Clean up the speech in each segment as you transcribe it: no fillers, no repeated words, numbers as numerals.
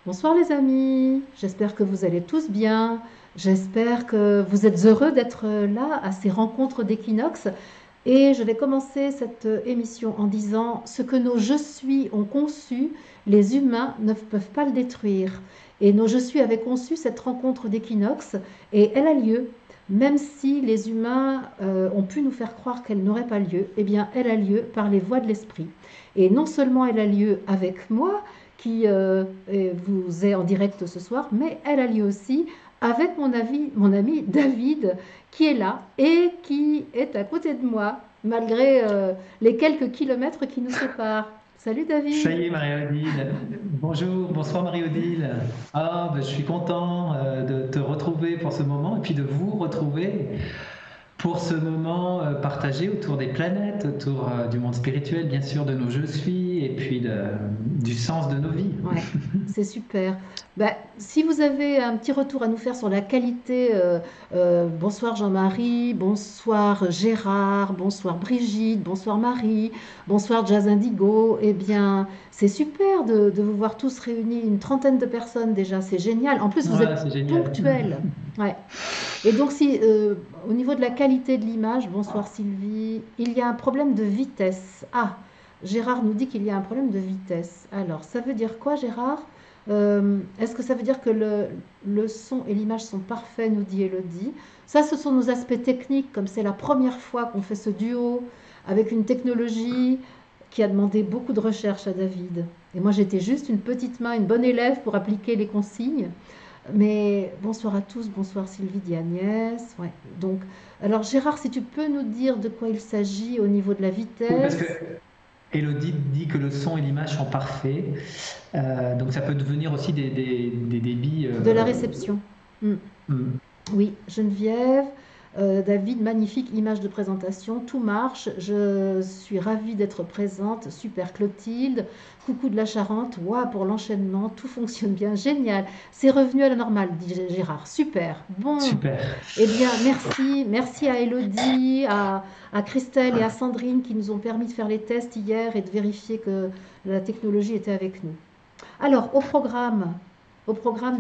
Bonsoir les amis, j'espère que vous allez tous bien. J'espère que vous êtes heureux d'être là à ces rencontres d'équinoxe. Et je vais commencer cette émission en disant ce que nos je suis ont conçu, les humains ne peuvent pas le détruire. Et nos je suis avaient conçu cette rencontre d'équinoxe et elle a lieu. Même si les humains ont pu nous faire croire qu'elle n'aurait pas lieu, eh bien elle a lieu par les voies de l'esprit. Et non seulement elle a lieu avec moi, qui vous est en direct ce soir, mais elle a lieu aussi avec mon ami David, qui est là et qui est à côté de moi, malgré les quelques kilomètres qui nous séparent. Salut Ça David. y est, Marie-Odile. Bonjour, bonsoir Marie-Odile. Ah, ben, je suis content de te retrouver pour ce moment et puis de vous retrouver pour ce moment partagé autour des planètes, autour du monde spirituel, bien sûr, de nos je suis et puis du sens de nos vies. Ouais, c'est super. Bah, si vous avez un petit retour à nous faire sur la qualité, bonsoir Jean-Marie, bonsoir Gérard, bonsoir Brigitte, bonsoir Marie, bonsoir Jazz Indigo, eh bien, c'est super de vous voir tous réunis, une trentaine de personnes déjà, c'est génial. En plus, vous Ouais, êtes c'est génial. ponctuels. Ouais. Et donc, si au niveau de la qualité de l'image, bonsoir Sylvie, il y a un problème de vitesse. Ah, Gérard nous dit qu'il y a un problème de vitesse. Alors, ça veut dire quoi, Gérard? Est-ce que ça veut dire que le son et l'image sont parfaits, nous dit Elodie. Ça, ce sont nos aspects techniques, comme c'est la première fois qu'on fait ce duo avec une technologie qui a demandé beaucoup de recherche à David. Et moi, j'étais juste une petite main, une bonne élève pour appliquer les consignes. Mais bonsoir à tous, bonsoir Sylvie, dit Agnès. Ouais. Donc, alors Gérard, si tu peux nous dire de quoi il s'agit au niveau de la Oui, parce que vitesse, Elodie dit que le son et l'image sont parfaits. Donc ça peut devenir aussi des débits. de la réception. Hmm. Hmm. Oui, Geneviève, David, magnifique image de présentation, tout marche, je suis ravie d'être présente, super Clotilde, coucou de la Charente, waouh pour l'enchaînement, tout fonctionne bien, génial, c'est revenu à la normale, dit Gérard, super, bon, Super. eh bien merci, merci à Elodie, à Christelle et à Sandrine qui nous ont permis de faire les tests hier et de vérifier que la technologie était avec nous. Alors, au programme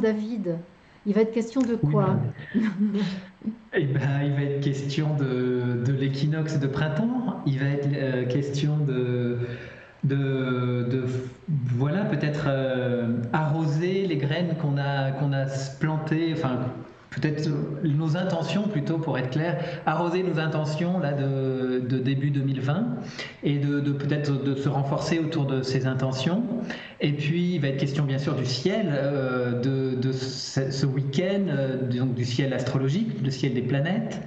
David, il va être question de Oui, quoi? eh ben, il va être question de l'équinoxe de printemps. Il va être question de voilà, peut-être arroser les graines qu'on a plantées, enfin, peut-être nos intentions plutôt, pour être clair, arroser nos intentions là, de début 2020 et de peut-être de se renforcer autour de ces intentions. Et puis, il va être question bien sûr du ciel, de ce week-end, donc du ciel astrologique, le ciel des planètes.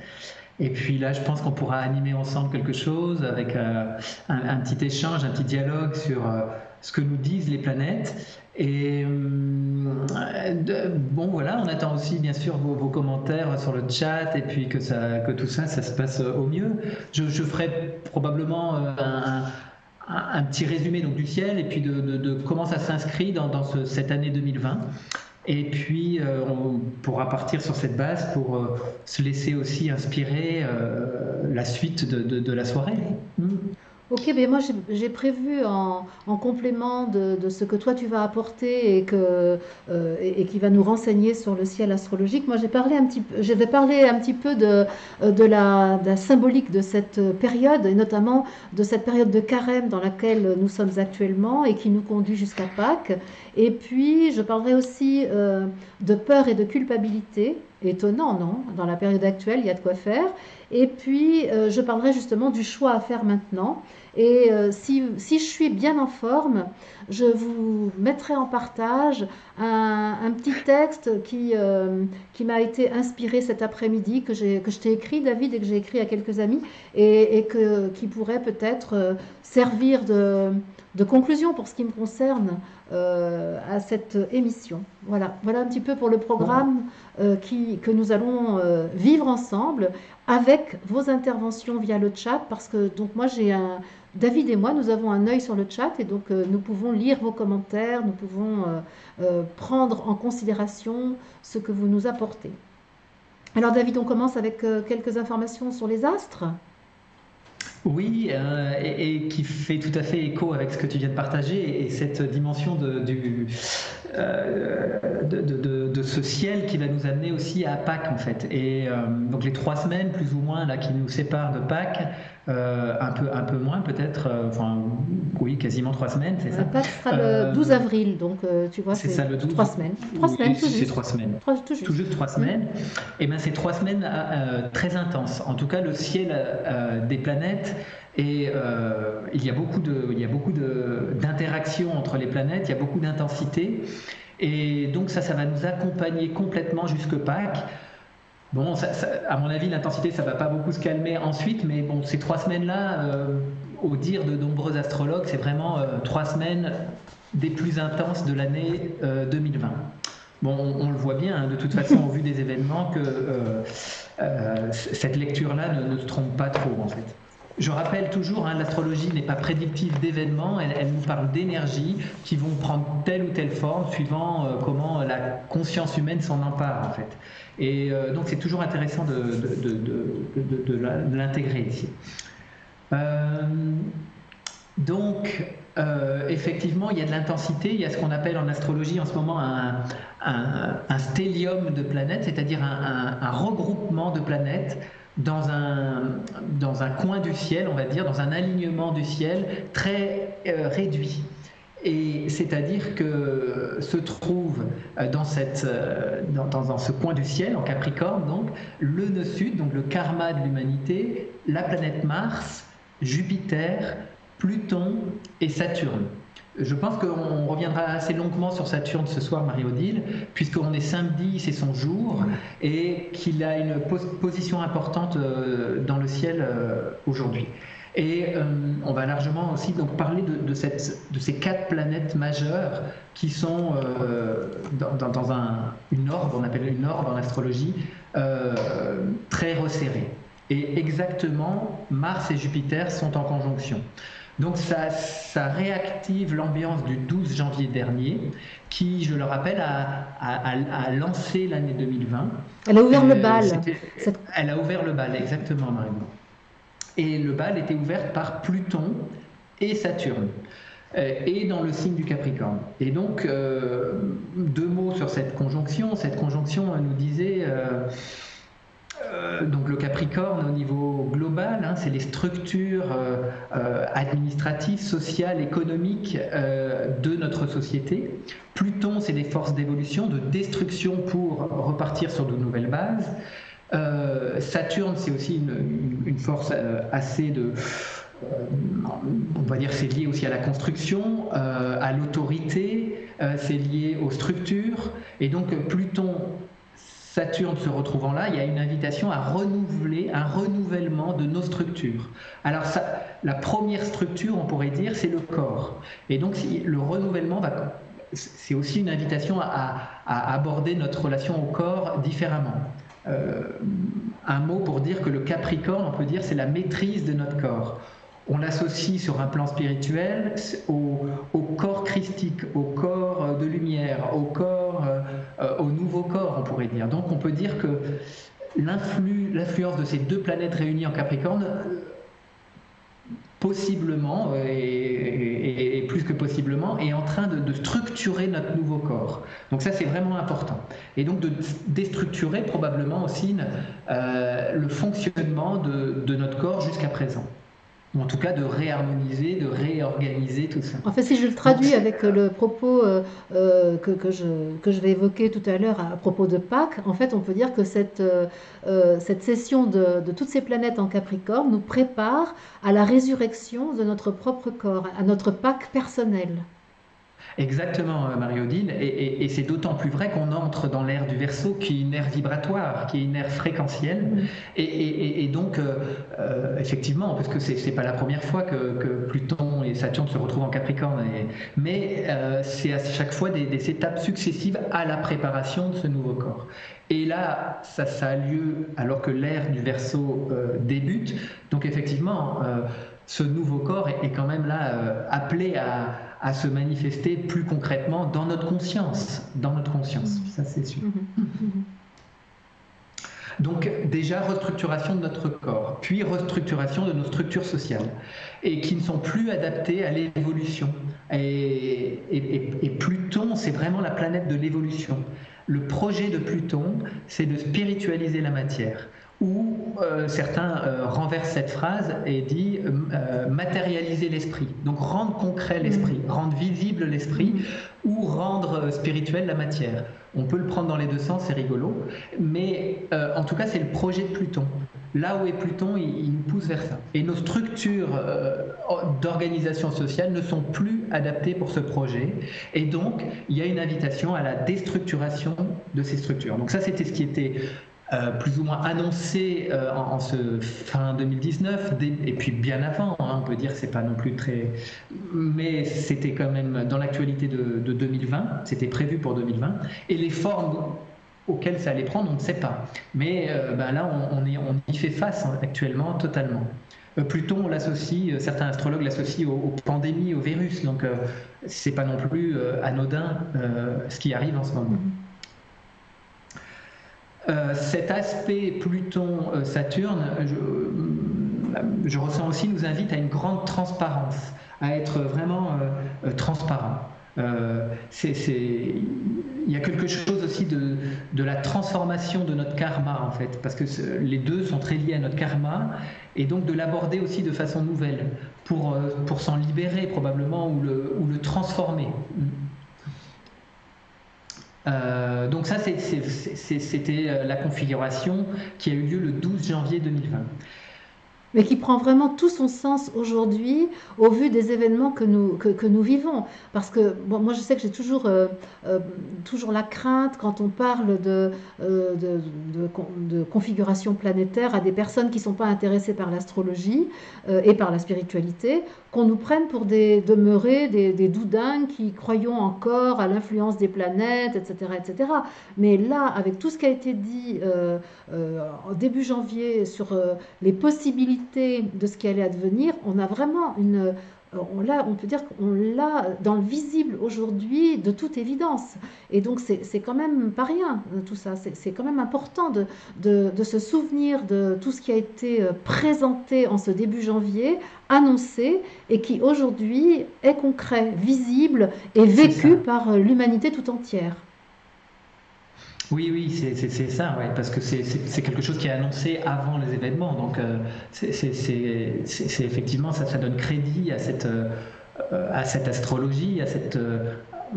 Et puis là, je pense qu'on pourra animer ensemble quelque chose avec un petit échange, un petit dialogue sur ce que nous disent les planètes. Et bon, voilà, on attend aussi bien sûr vos commentaires sur le chat et puis que tout ça, ça se passe au mieux. Je ferai probablement un petit résumé donc, du ciel et puis de comment ça s'inscrit dans cette année 2020. Et puis, on pourra partir sur cette base pour se laisser aussi inspirer la suite de la soirée. Mm. Ok, ben moi j'ai prévu en complément de ce que toi tu vas apporter et qui va nous renseigner sur le ciel astrologique. Moi je vais parler un petit peu de la symbolique de cette période et notamment de cette période de carême dans laquelle nous sommes actuellement et qui nous conduit jusqu'à Pâques. Et puis je parlerai aussi de peur et de culpabilité. Étonnant, non? Dans la période actuelle, il y a de quoi faire. Et puis je parlerai justement du choix à faire maintenant. Et si je suis bien en forme, je vous mettrai en partage un petit texte qui m'a été inspiré cet après-midi, que je t'ai écrit, David, et que j'ai écrit à quelques amis, qui pourrait peut-être servir de conclusion pour ce qui me concerne à cette émission. Voilà, voilà un petit peu pour le Bon, programme que nous allons vivre ensemble avec vos interventions via le chat, parce que donc moi David et moi, nous avons un œil sur le chat et donc nous pouvons lire vos commentaires, nous pouvons prendre en considération ce que vous nous apportez. Alors David, on commence avec quelques informations sur les astres. Oui, et qui fait tout à fait écho avec ce que tu viens de partager et cette dimension de ce ciel qui va nous amener aussi à Pâques en fait. Et donc les 3 semaines plus ou moins là qui nous séparent de Pâques, un peu moins peut-être, enfin oui, quasiment 3 semaines, c'est ça. Pâques sera le Euh, 12 avril, donc tu vois, c'est c'est ça le 3 12. semaines. 3 semaines, Oui, tout c'est juste. 3 semaines. Tout Tout juste. juste trois Mm. semaines. Et bien, c'est 3 semaines très intenses. En tout cas, le ciel des planètes. Et il y a beaucoup d'interactions entre les planètes, il y a beaucoup d'intensité. Et donc ça va nous accompagner complètement jusque Pâques. Bon, à mon avis, l'intensité, ça va pas beaucoup se calmer ensuite, mais bon, ces 3 semaines-là, au dire de nombreux astrologues, c'est vraiment 3 semaines des plus intenses de l'année 2020. Bon, on le voit bien, hein, de toute façon, au vu des événements, que cette lecture-là ne se trompe pas trop, en fait. Je rappelle toujours, hein, l'astrologie n'est pas prédictive d'événements, elle nous parle d'énergies qui vont prendre telle ou telle forme suivant comment la conscience humaine s'en empare, en fait. Et donc, c'est toujours intéressant de l'intégrer ici. Donc, effectivement, il y a de l'intensité, il y a ce qu'on appelle en astrologie en ce moment un stellium de planètes, c'est-à-dire un regroupement de planètes dans un coin du ciel, on va dire, dans un alignement du ciel très réduit. Et c'est-à-dire que se trouve dans ce coin du ciel, en Capricorne, donc, le nœud sud, donc le karma de l'humanité, la planète Mars, Jupiter, Pluton et Saturne. Je pense qu'on reviendra assez longuement sur Saturne ce soir, Marie-Odile, puisqu'on est samedi, c'est son jour, et qu'il a une position importante dans le ciel aujourd'hui. Et on va largement aussi donc parler de ces 4 planètes majeures qui sont dans une orbe, on appelle une orbe en astrologie, très resserrée. Et exactement, Mars et Jupiter sont en conjonction. Donc ça réactive l'ambiance du 12 janvier dernier, qui, je le rappelle, a lancé l'année 2020. Elle a ouvert le bal. Elle a ouvert le bal, exactement, Marie-Maud. Et le bal était ouvert par Pluton et Saturne, et dans le signe du Capricorne. Et donc, 2 mots sur cette conjonction. Cette conjonction nous disait, donc le Capricorne au niveau global, hein, c'est les structures administratives, sociales, économiques de notre société. Pluton, c'est les forces d'évolution, de destruction pour repartir sur de nouvelles bases. Saturne, c'est aussi une force assez on va dire, c'est lié aussi à la construction, à l'autorité, c'est lié aux structures. Et donc Pluton, Saturne se retrouvant là, il y a une invitation à renouveler, un renouvellement de nos structures. Alors la première structure, on pourrait dire, c'est le corps. Et donc le renouvellement c'est aussi une invitation à aborder notre relation au corps différemment. Un mot pour dire que le Capricorne, on peut dire, c'est la maîtrise de notre corps. On l'associe sur un plan spirituel au corps christique, au corps de lumière, au nouveau corps, on pourrait dire. Donc on peut dire que l'influence de ces 2 planètes réunies en Capricorne, possiblement, et plus que possiblement, est en train de structurer notre nouveau corps. Donc ça, c'est vraiment important. Et donc de déstructurer probablement aussi le fonctionnement de notre corps jusqu'à présent. Ou en tout cas de réharmoniser, de réorganiser tout ça. En fait, si je le traduis avec le propos que je vais évoquer tout à l'heure à propos de Pâques, en fait, on peut dire que cette session de toutes ces planètes en Capricorne nous prépare à la résurrection de notre propre corps, à notre Pâques personnel. Exactement, Marie-Odile, et c'est d'autant plus vrai qu'on entre dans l'ère du Verseau, qui est une ère vibratoire, qui est une ère fréquentielle, et donc effectivement, parce que c'est pas la première fois que Pluton et Saturne se retrouvent en Capricorne, mais c'est à chaque fois des étapes successives à la préparation de ce nouveau corps. Et là, ça a lieu alors que l'ère du Verseau débute, donc effectivement, ce nouveau corps est quand même là appelé à se manifester plus concrètement dans notre conscience, ça c'est sûr. Donc déjà restructuration de notre corps, puis restructuration de nos structures sociales, et qui ne sont plus adaptées à l'évolution. Et Pluton, c'est vraiment la planète de l'évolution. Le projet de Pluton, c'est de spiritualiser la matière, où certains renversent cette phrase et disent matérialiser l'esprit, donc rendre concret l'esprit, rendre visible l'esprit, ou rendre spirituelle la matière. On peut le prendre dans les deux sens, c'est rigolo, mais en tout cas c'est le projet de Pluton. Là où est Pluton, il nous pousse vers ça. Et nos structures d'organisation sociale ne sont plus adaptées pour ce projet, et donc il y a une invitation à la déstructuration de ces structures. Donc ça, c'était ce qui était plus ou moins annoncé en ce fin 2019, et puis bien avant, hein, on peut dire que c'est pas non plus très... Mais c'était quand même dans l'actualité de 2020, c'était prévu pour 2020, et les formes auxquelles ça allait prendre, on ne sait pas. Mais là, on y fait face actuellement totalement. Pluton, on l'associe, certains astrologues l'associent aux pandémies, aux virus, donc c'est pas non plus anodin ce qui arrive en ce moment. Cet aspect Pluton-Saturne, je ressens aussi, nous invite à une grande transparence, à être vraiment transparent. Il y a quelque chose aussi de la transformation de notre karma, en fait, parce que les deux sont très liés à notre karma, et donc de l'aborder aussi de façon nouvelle, pour s'en libérer probablement, ou le transformer. Donc ça, c'était la configuration qui a eu lieu le 12 janvier 2020. Mais qui prend vraiment tout son sens aujourd'hui au vu des événements que nous vivons. Parce que bon, moi, je sais que j'ai toujours la crainte quand on parle de configuration planétaire à des personnes qui ne sont pas intéressées par l'astrologie et par la spiritualité, qu'on nous prenne pour des demeurés, des doudingues qui croyons encore à l'influence des planètes, etc., etc. Mais là, avec tout ce qui a été dit en début janvier sur les possibilités de ce qui allait advenir, on a vraiment on peut dire qu'on l'a dans le visible aujourd'hui de toute évidence. Et donc c'est quand même pas rien tout ça, c'est quand même important de se souvenir de tout ce qui a été présenté en ce début janvier, annoncé, et qui aujourd'hui est concret, visible et vécu par l'humanité tout entière. Oui, c'est ça, ouais, parce que c'est quelque chose qui est annoncé avant les événements, donc c'est effectivement, ça donne crédit à cette astrologie, à cette,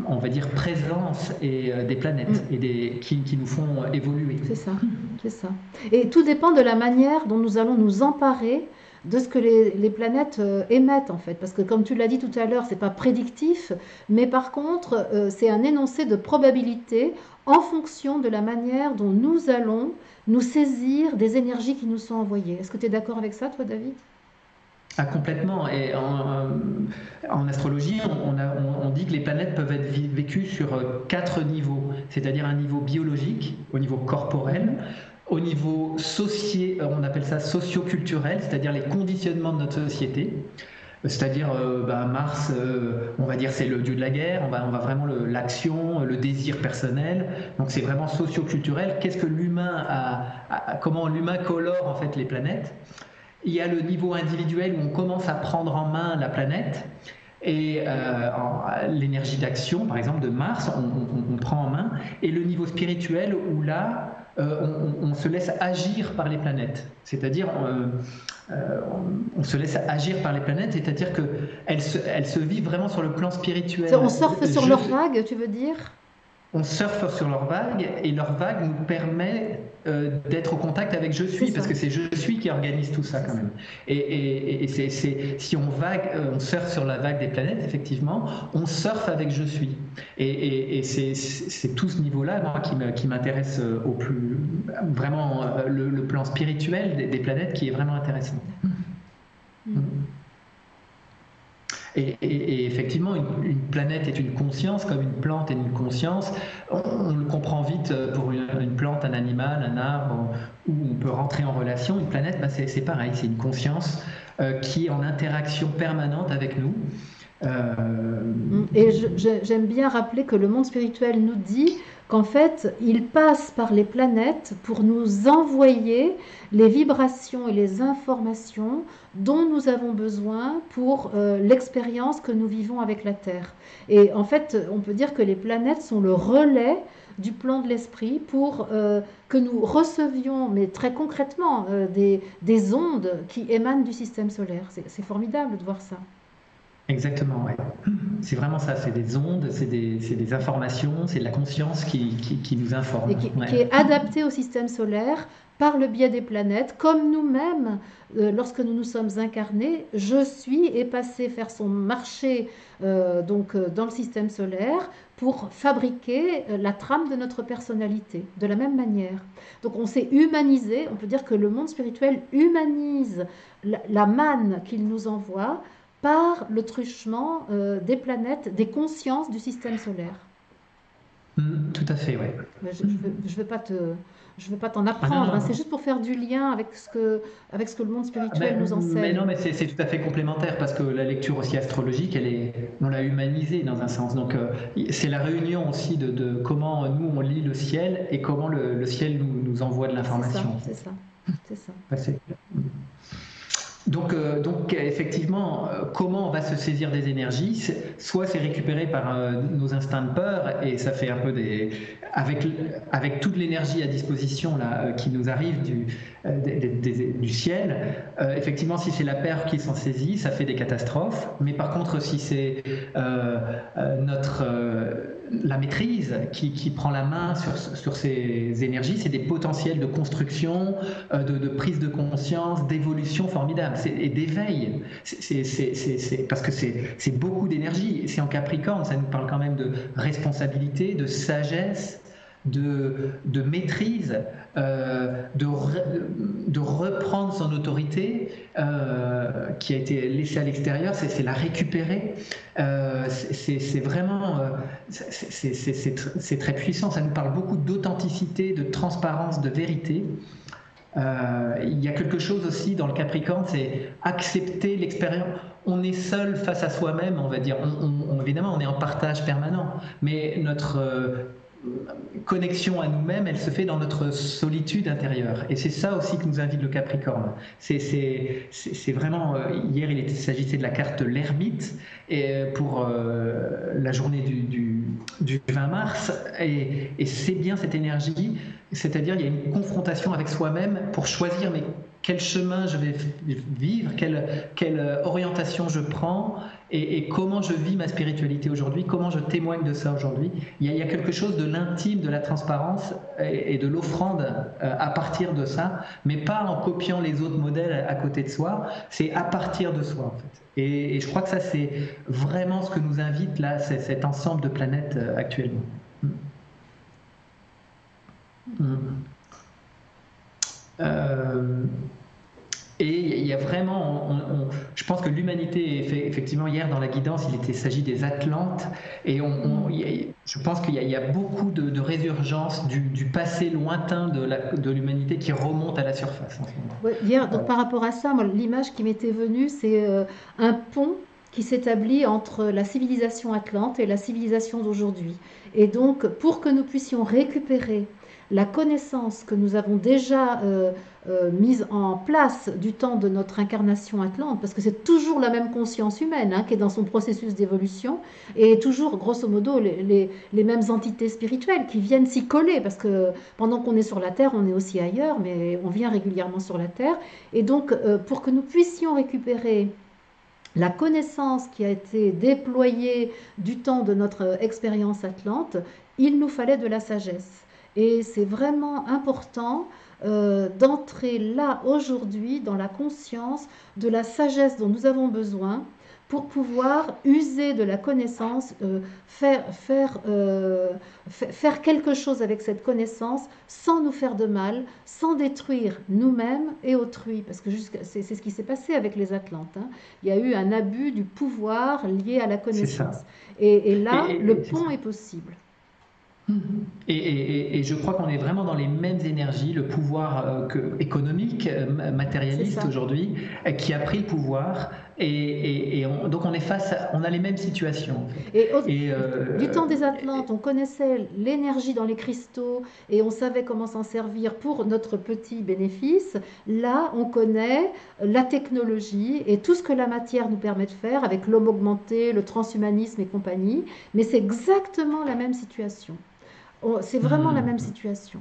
on va dire, présence des planètes et qui nous font évoluer. C'est ça. Et tout dépend de la manière dont nous allons nous emparer de ce que les planètes émettent, en fait, parce que comme tu l'as dit tout à l'heure, c'est pas prédictif, mais par contre c'est un énoncé de probabilité en fonction de la manière dont nous allons nous saisir des énergies qui nous sont envoyées. Est-ce que tu es d'accord avec ça, toi, David ? Ah, complètement. Et en astrologie, on dit que les planètes peuvent être vécues sur 4 niveaux, c'est-à-dire un niveau biologique, au niveau corporel, au niveau on appelle ça socio-culturel, c'est-à-dire les conditionnements de notre société. C'est-à-dire Mars, on va dire c'est le dieu de la guerre, on va vraiment l'action, le désir personnel. Donc c'est vraiment socio-culturel. Qu'est-ce que l'humain comment l'humain colore en fait les planètes. Il y a le niveau individuel où on commence à prendre en main la planète et l'énergie d'action, par exemple de Mars, on prend en main. Et le niveau spirituel où là, on se laisse agir par les planètes. C'est-à-dire, on se laisse agir par les planètes, c'est-à-dire qu'elles se vivent vraiment sur le plan spirituel. On surfe sur leurs vagues, tu veux dire ? On surfe sur leurs vagues et leur vague nous permet d'être au contact avec je suis, parce que c'est je suis qui organise tout ça quand même. Et si on surfe sur la vague des planètes, effectivement, on surfe avec je suis. Et c'est tout ce niveau-là, moi, qui m'intéresse au plus, vraiment le plan spirituel des planètes qui est vraiment intéressant. Et effectivement, une planète est une conscience, comme une plante est une conscience. On le comprend vite pour une plante, un animal, un arbre, où on peut rentrer en relation. Une planète, c'est pareil, c'est une conscience qui est en interaction permanente avec nous. Et j'aime bien rappeler que le monde spirituel nous dit qu'en fait, il passe par les planètes pour nous envoyer les vibrations et les informations dont nous avons besoin pour l'expérience que nous vivons avec la Terre. Et en fait, on peut dire que les planètes sont le relais du plan de l'esprit pour que nous recevions, mais très concrètement, des ondes qui émanent du système solaire. C'est formidable de voir ça. Exactement, ouais. C'est vraiment ça, c'est des ondes, c'est des informations, c'est de la conscience qui nous informe. Et qui est adapté au système solaire par le biais des planètes, comme nous-mêmes, lorsque nous nous sommes incarnés, je suis est passé faire son marché dans le système solaire pour fabriquer la trame de notre personnalité, de la même manière. Donc on s'est humanisé, on peut dire que le monde spirituel humanise la manne qu'il nous envoie par le truchement des planètes, des consciences du système solaire. Tout à fait, ouais. Je veux pas t'en Ah non, apprendre, hein. C'est non. juste pour faire du lien avec ce que le monde spirituel nous Mais enseigne. non, mais c'est tout à fait complémentaire parce que la lecture aussi astrologique, on l'a humanisée dans un sens. Donc, c'est la réunion aussi de comment nous on lit le ciel et comment le ciel nous envoie de l'information. C'est ça, c'est ça. Ouais, donc effectivement, comment on va se saisir des énergies? Soit c'est récupéré par nos instincts de peur et ça fait un peu avec toute l'énergie à disposition là qui nous arrive du ciel. Effectivement, si c'est la peur qui s'en saisit, ça fait des catastrophes. Mais par contre, si c'est la maîtrise qui prend la main sur ces énergies, c'est des potentiels de construction, de prise de conscience, d'évolution formidable et d'éveil. Parce que c'est beaucoup d'énergie. C'est en Capricorne, ça nous parle quand même de responsabilité, de sagesse, de maîtrise, de reprendre son autorité qui a été laissée à l'extérieur, c'est la récupérer. C'est vraiment, c'est très puissant. Ça nous parle beaucoup d'authenticité, de transparence, de vérité. Il y a quelque chose aussi dans le Capricorne, c'est accepter l'expérience. On est seul face à soi-même, on va dire. Évidemment, on est en partage permanent, mais notre connexion à nous-mêmes, elle se fait dans notre solitude intérieure. Et c'est ça aussi que nous invite le Capricorne. C'est vraiment, hier il s'agissait de la carte l'ermite et pour la journée du 20 mars, et c'est bien cette énergie, c'est-à-dire il y a une confrontation avec soi-même pour choisir mais quel chemin je vais vivre, quelle orientation je prends et comment je vis ma spiritualité aujourd'hui, comment je témoigne de ça aujourd'hui. Il y a quelque chose de l'intime, de la transparence et de l'offrande à partir de ça, mais pas en copiant les autres modèles à côté de soi, c'est à partir de soi en fait. Et je crois que ça c'est vraiment ce que nous invite là, cet ensemble de planètes actuellement. Et il y a vraiment, je pense que l'humanité, effectivement, hier dans la guidance, il s'agit des Atlantes, et je pense qu'il y a beaucoup de résurgence du passé lointain de l'humanité qui remonte à la surface en ce moment. Ouais, hier, donc par rapport à ça, moi, l'image qui m'était venue, c'est un pont qui s'établit entre la civilisation atlante et la civilisation d'aujourd'hui. Et donc, pour que nous puissions récupérer la connaissance que nous avons déjà mise en place du temps de notre incarnation atlante, parce que c'est toujours la même conscience humaine qui est dans son processus d'évolution, et toujours, grosso modo, les mêmes entités spirituelles qui viennent s'y coller, parce que pendant qu'on est sur la Terre, on est aussi ailleurs, mais on vient régulièrement sur la Terre. Et donc, pour que nous puissions récupérer la connaissance qui a été déployée du temps de notre expérience atlante, il nous fallait de la sagesse. Et c'est vraiment important d'entrer là aujourd'hui dans la conscience de la sagesse dont nous avons besoin pour pouvoir user de la connaissance, faire quelque chose avec cette connaissance sans nous faire de mal, sans détruire nous-mêmes et autrui. Parce que c'est ce qui s'est passé avec les Atlantes. Il y a eu un abus du pouvoir lié à la connaissance. Et là, le pont est possible. Et je crois qu'on est vraiment dans les mêmes énergies, le pouvoir économique, matérialiste aujourd'hui, qui a pris le pouvoir donc on est on a les mêmes situations en fait. Et Et du temps des Atlantes, on connaissait l'énergie dans les cristaux et on savait comment s'en servir pour notre petit bénéfice. Là, on connaît la technologie et tout ce que la matière nous permet de faire avec l'homme augmenté, le transhumanisme et compagnie. Mais c'est exactement la même situation. C'est vraiment la même situation.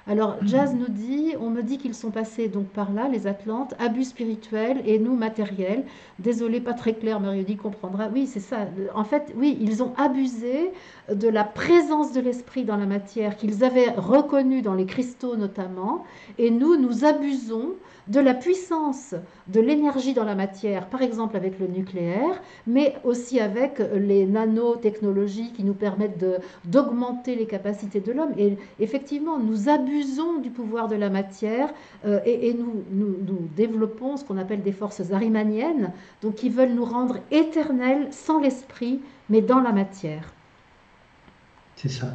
Alors, Jazz nous dit, on me dit qu'ils sont passés donc par là, les Atlantes, abus spirituels et nous matériels. Désolé, pas très clair, Marie-Odile comprendra. Oui, c'est ça. En fait, oui, ils ont abusé de la présence de l'esprit dans la matière qu'ils avaient reconnue dans les cristaux notamment, et nous abusons de la puissance de l'énergie dans la matière, par exemple avec le nucléaire, mais aussi avec les nanotechnologies qui nous permettent d'augmenter les capacités de l'homme. Et effectivement, nous abusons du pouvoir de la matière et nous développons ce qu'on appelle des forces arimaniennes, donc qui veulent nous rendre éternels sans l'esprit, mais dans la matière. C'est ça.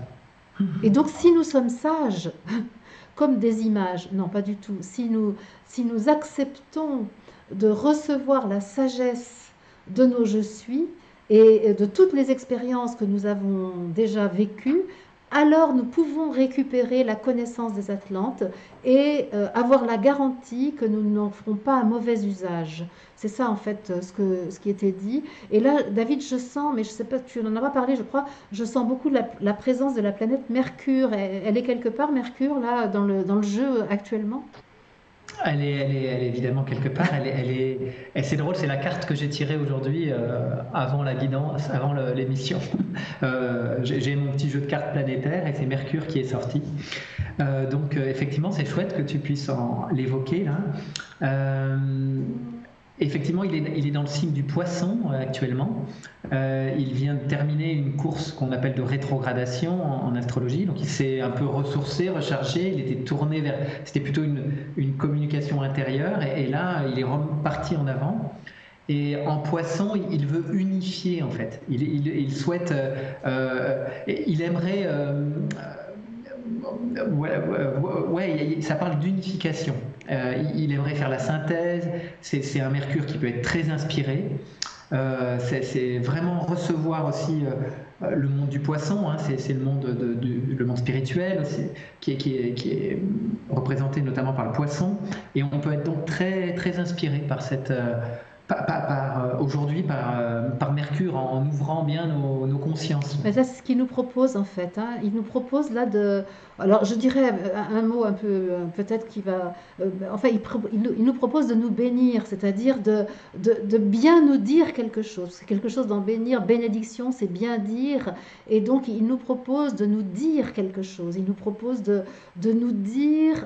Et donc, si nous sommes sages, comme des images, non, pas du tout, si nous acceptons de recevoir la sagesse de nos je suis et de toutes les expériences que nous avons déjà vécues, alors nous pouvons récupérer la connaissance des Atlantes et avoir la garantie que nous n'en ferons pas un mauvais usage. C'est ça en fait ce qui était dit. Et là, David, je sens, mais je ne sais pas, tu n'en as pas parlé, je crois, je sens beaucoup la présence de la planète Mercure. Elle est quelque part, Mercure, là, dans le jeu actuellement? Elle est évidemment quelque part. C'est drôle, c'est la carte que j'ai tirée aujourd'hui avant la guidance, avant l'émission. J'ai mon petit jeu de cartes planétaires et c'est Mercure qui est sorti. Donc effectivement, c'est chouette que tu puisses l'évoquer là. Effectivement, il est dans le signe du Poisson actuellement. Il vient de terminer une course qu'on appelle de rétrogradation en astrologie. Donc il s'est un peu ressourcé, rechargé. Il était tourné vers. C'était plutôt une communication intérieure. Et là, il est reparti en avant. Et en Poisson, il veut unifier en fait. Il souhaite. Il aimerait. Ouais, ça parle d'unification. Il aimerait faire la synthèse. C'est un Mercure qui peut être très inspiré. C'est vraiment recevoir aussi le monde du poisson. Hein, c'est le monde le monde spirituel aussi, qui est représenté notamment par le poisson. Et on peut être donc très très inspiré par cette aujourd'hui par Mercure en ouvrant bien nos consciences. Mais ça, c'est ce qu'il nous propose en fait. Hein. Il nous propose là de. Alors, je dirais un mot un peu, peut-être qui va. Enfin, il nous propose de nous bénir, c'est-à-dire de bien nous dire quelque chose. C'est quelque chose d'en bénir. Bénédiction, c'est bien dire. Et donc, il nous propose de nous dire quelque chose. Il nous propose de nous dire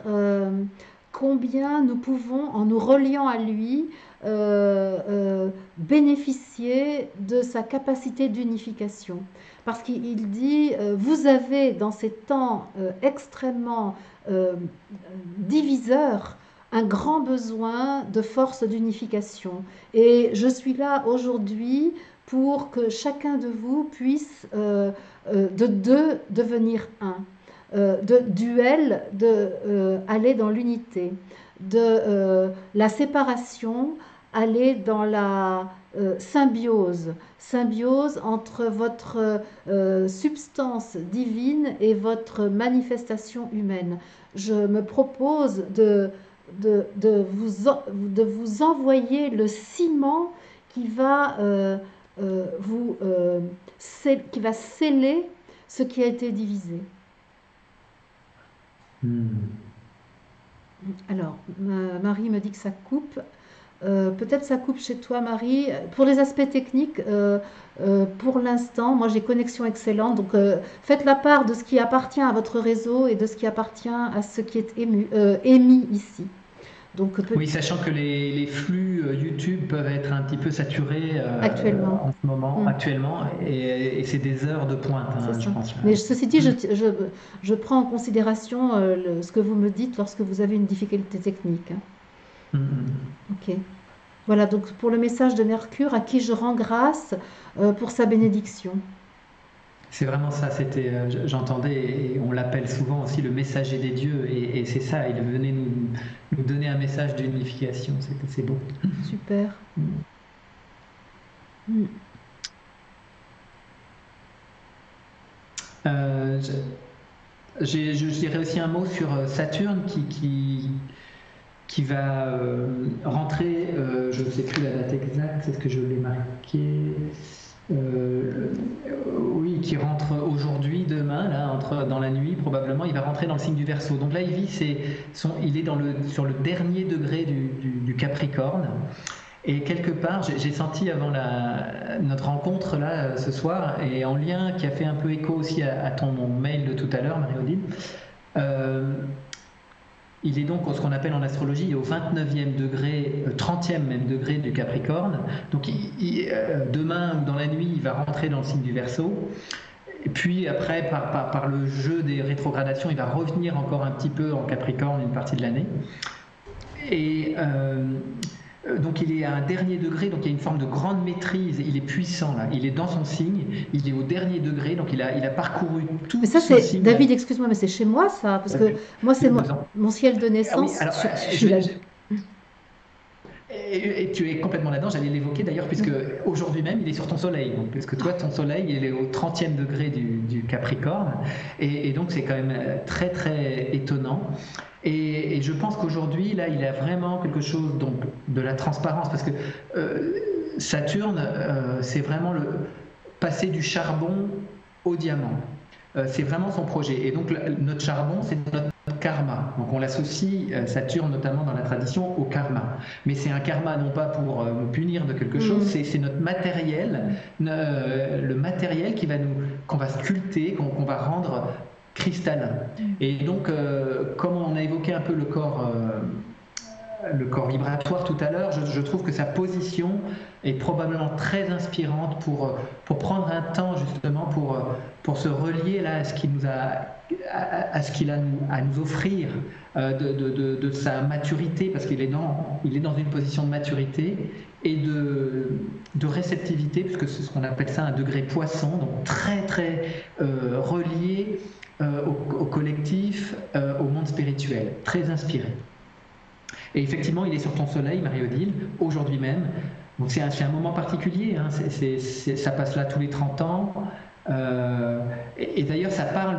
combien nous pouvons, en nous reliant à lui, bénéficier de sa capacité d'unification. Parce qu'il dit, vous avez dans ces temps extrêmement diviseurs, un grand besoin de force d'unification. Et je suis là aujourd'hui pour que chacun de vous puisse de deux devenir un. De duel, aller dans l'unité, de la séparation, aller dans la symbiose entre votre substance divine et votre manifestation humaine. Je me propose de vous envoyer le ciment qui va, qui va sceller ce qui a été divisé. Alors, Marie me dit que ça coupe. Peut-être ça coupe chez toi, Marie. Pour les aspects techniques, pour l'instant, moi j'ai connexion excellente. Donc, faites la part de ce qui appartient à votre réseau et de ce qui appartient à ce qui est émis ici. Donc, oui, sachant que les flux YouTube peuvent être un petit peu saturés actuellement. En ce moment, actuellement, et c'est des heures de pointe, hein, je pense. Mais ceci dit, je prends en considération ce que vous me dites lorsque vous avez une difficulté technique. Hein. Ok. Voilà, donc pour le message de Mercure, à qui je rends grâce pour sa bénédiction. C'est vraiment ça, j'entendais, et on l'appelle souvent aussi le messager des dieux, et c'est ça, il venait nous donner un message d'unification, c'est beau. Super. Mm. Euh, je dirais aussi un mot sur Saturne qui va rentrer, je ne sais plus la date exacte, est-ce que je l'ai marqué oui, qui rentre aujourd'hui, demain, là, dans la nuit, probablement, il va rentrer dans le signe du Verseau. Donc là, il est sur le dernier degré du Capricorne. Et quelque part, j'ai senti avant notre rencontre là ce soir, et en lien qui a fait un peu écho aussi à ton mail de tout à l'heure, Marie-Odile, euh, il est donc ce qu'on appelle en astrologie au 29e degré, 30e même degré du Capricorne. Donc demain ou dans la nuit, il va rentrer dans le signe du Verseau. Et puis après, par le jeu des rétrogradations, il va revenir encore un petit peu en Capricorne une partie de l'année. Et donc il est à un dernier degré, donc il y a une forme de grande maîtrise, il est puissant là, il est dans son signe, il est au dernier degré, donc il a parcouru tout Mais ça, son c'est, signe. David, excuse-moi, mais c'est chez moi, ça, parce que moi, c'est mon ciel de Ah oui, naissance. alors Je suis là. et tu es complètement là-dedans, j'allais l'évoquer d'ailleurs, puisque aujourd'hui même il est sur ton soleil, donc, puisque toi ton soleil il est au 30e degré du Capricorne, et donc c'est quand même très très étonnant. Et je pense qu'aujourd'hui, là, il a vraiment quelque chose donc, de la transparence, parce que Saturne, c'est vraiment le passer du charbon au diamant. C'est vraiment son projet. Et donc, notre charbon, c'est notre karma. Donc, on l'associe, Saturne, notamment dans la tradition, au karma. Mais c'est un karma, non pas pour nous punir de quelque chose, c'est notre matériel, le matériel qu'on va sculpter, qu'on va rendre cristallin. Et donc, comme on a évoqué un peu le corps vibratoire tout à l'heure, je trouve que sa position est probablement très inspirante pour prendre un temps justement pour se relier là à ce qu'il a à nous offrir de sa maturité, parce qu'il est dans une position de maturité et de réceptivité, puisque c'est ce qu'on appelle ça un degré poisson, donc très très relié au collectif, au monde spirituel, très inspiré. Et effectivement, il est sur ton soleil, Marie-Odile, aujourd'hui même. Donc c'est un moment particulier, hein. Ça passe là tous les 30 ans. Et d'ailleurs, ça parle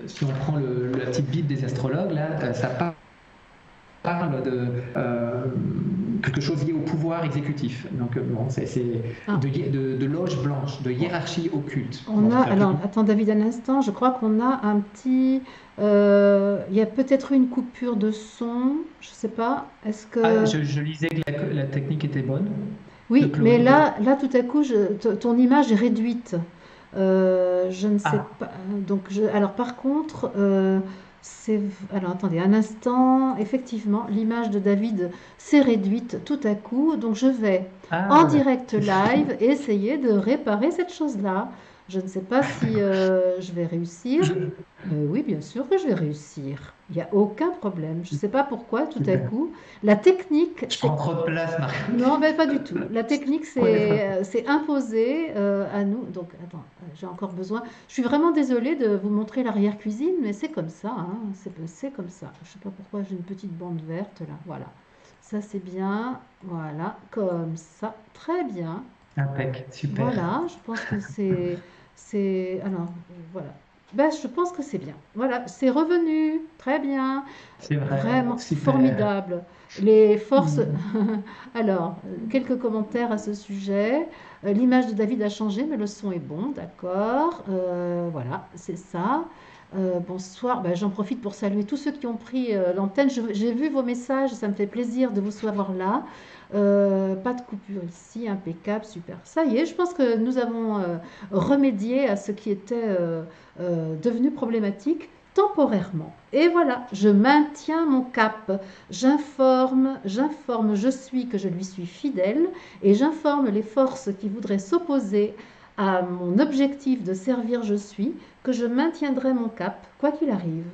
si on prend la petite Bible des astrologues, là, ça parle de quelque chose lié au pouvoir exécutif. Donc bon, c'est de loge blanche, de hiérarchie occulte. Alors, attends David un instant, je crois qu'on a un petit... il y a peut-être une coupure de son, je ne sais pas, est-ce que... Ah, je lisais que la technique était bonne. Oui, mais là tout à coup, ton image est réduite. Je ne sais pas. Donc, alors, par contre, alors, attendez un instant. Effectivement, l'image de David s'est réduite tout à coup. Donc, je vais en direct live essayer de réparer cette chose-là. Je ne sais pas si je vais réussir. Oui, bien sûr que je vais réussir. Il n'y a aucun problème. Je ne sais pas pourquoi, tout à coup. La technique... Je prends trop de place, Marc. Non, mais pas du tout. La technique s'est imposée à nous. Donc, attends, j'ai encore besoin. Je suis vraiment désolée de vous montrer l'arrière-cuisine, mais c'est comme ça, hein. C'est comme ça. Je ne sais pas pourquoi j'ai une petite bande verte là. Voilà. Ça, c'est bien. Voilà, comme ça. Très bien. Impec, super. Voilà, je pense que alors, voilà. Ben, je pense que c'est bien. Voilà, c'est revenu. Très bien. C'est vrai. Vraiment Super. formidable. Les forces. Alors, quelques commentaires à ce sujet. L'image de David a changé, mais le son est bon, d'accord. Voilà, c'est ça. Bonsoir. Ben, j'en profite pour saluer tous ceux qui ont pris l'antenne. J'ai vu vos messages, ça me fait plaisir de vous savoir là. Pas de coupure ici, impeccable, super. Ça y est, je pense que nous avons remédié à ce qui était devenu problématique temporairement. Et voilà, je maintiens mon cap. J'informe, je suis que je lui suis fidèle et j'informe les forces qui voudraient s'opposer à mon objectif de servir je suis que je maintiendrai mon cap, quoi qu'il arrive,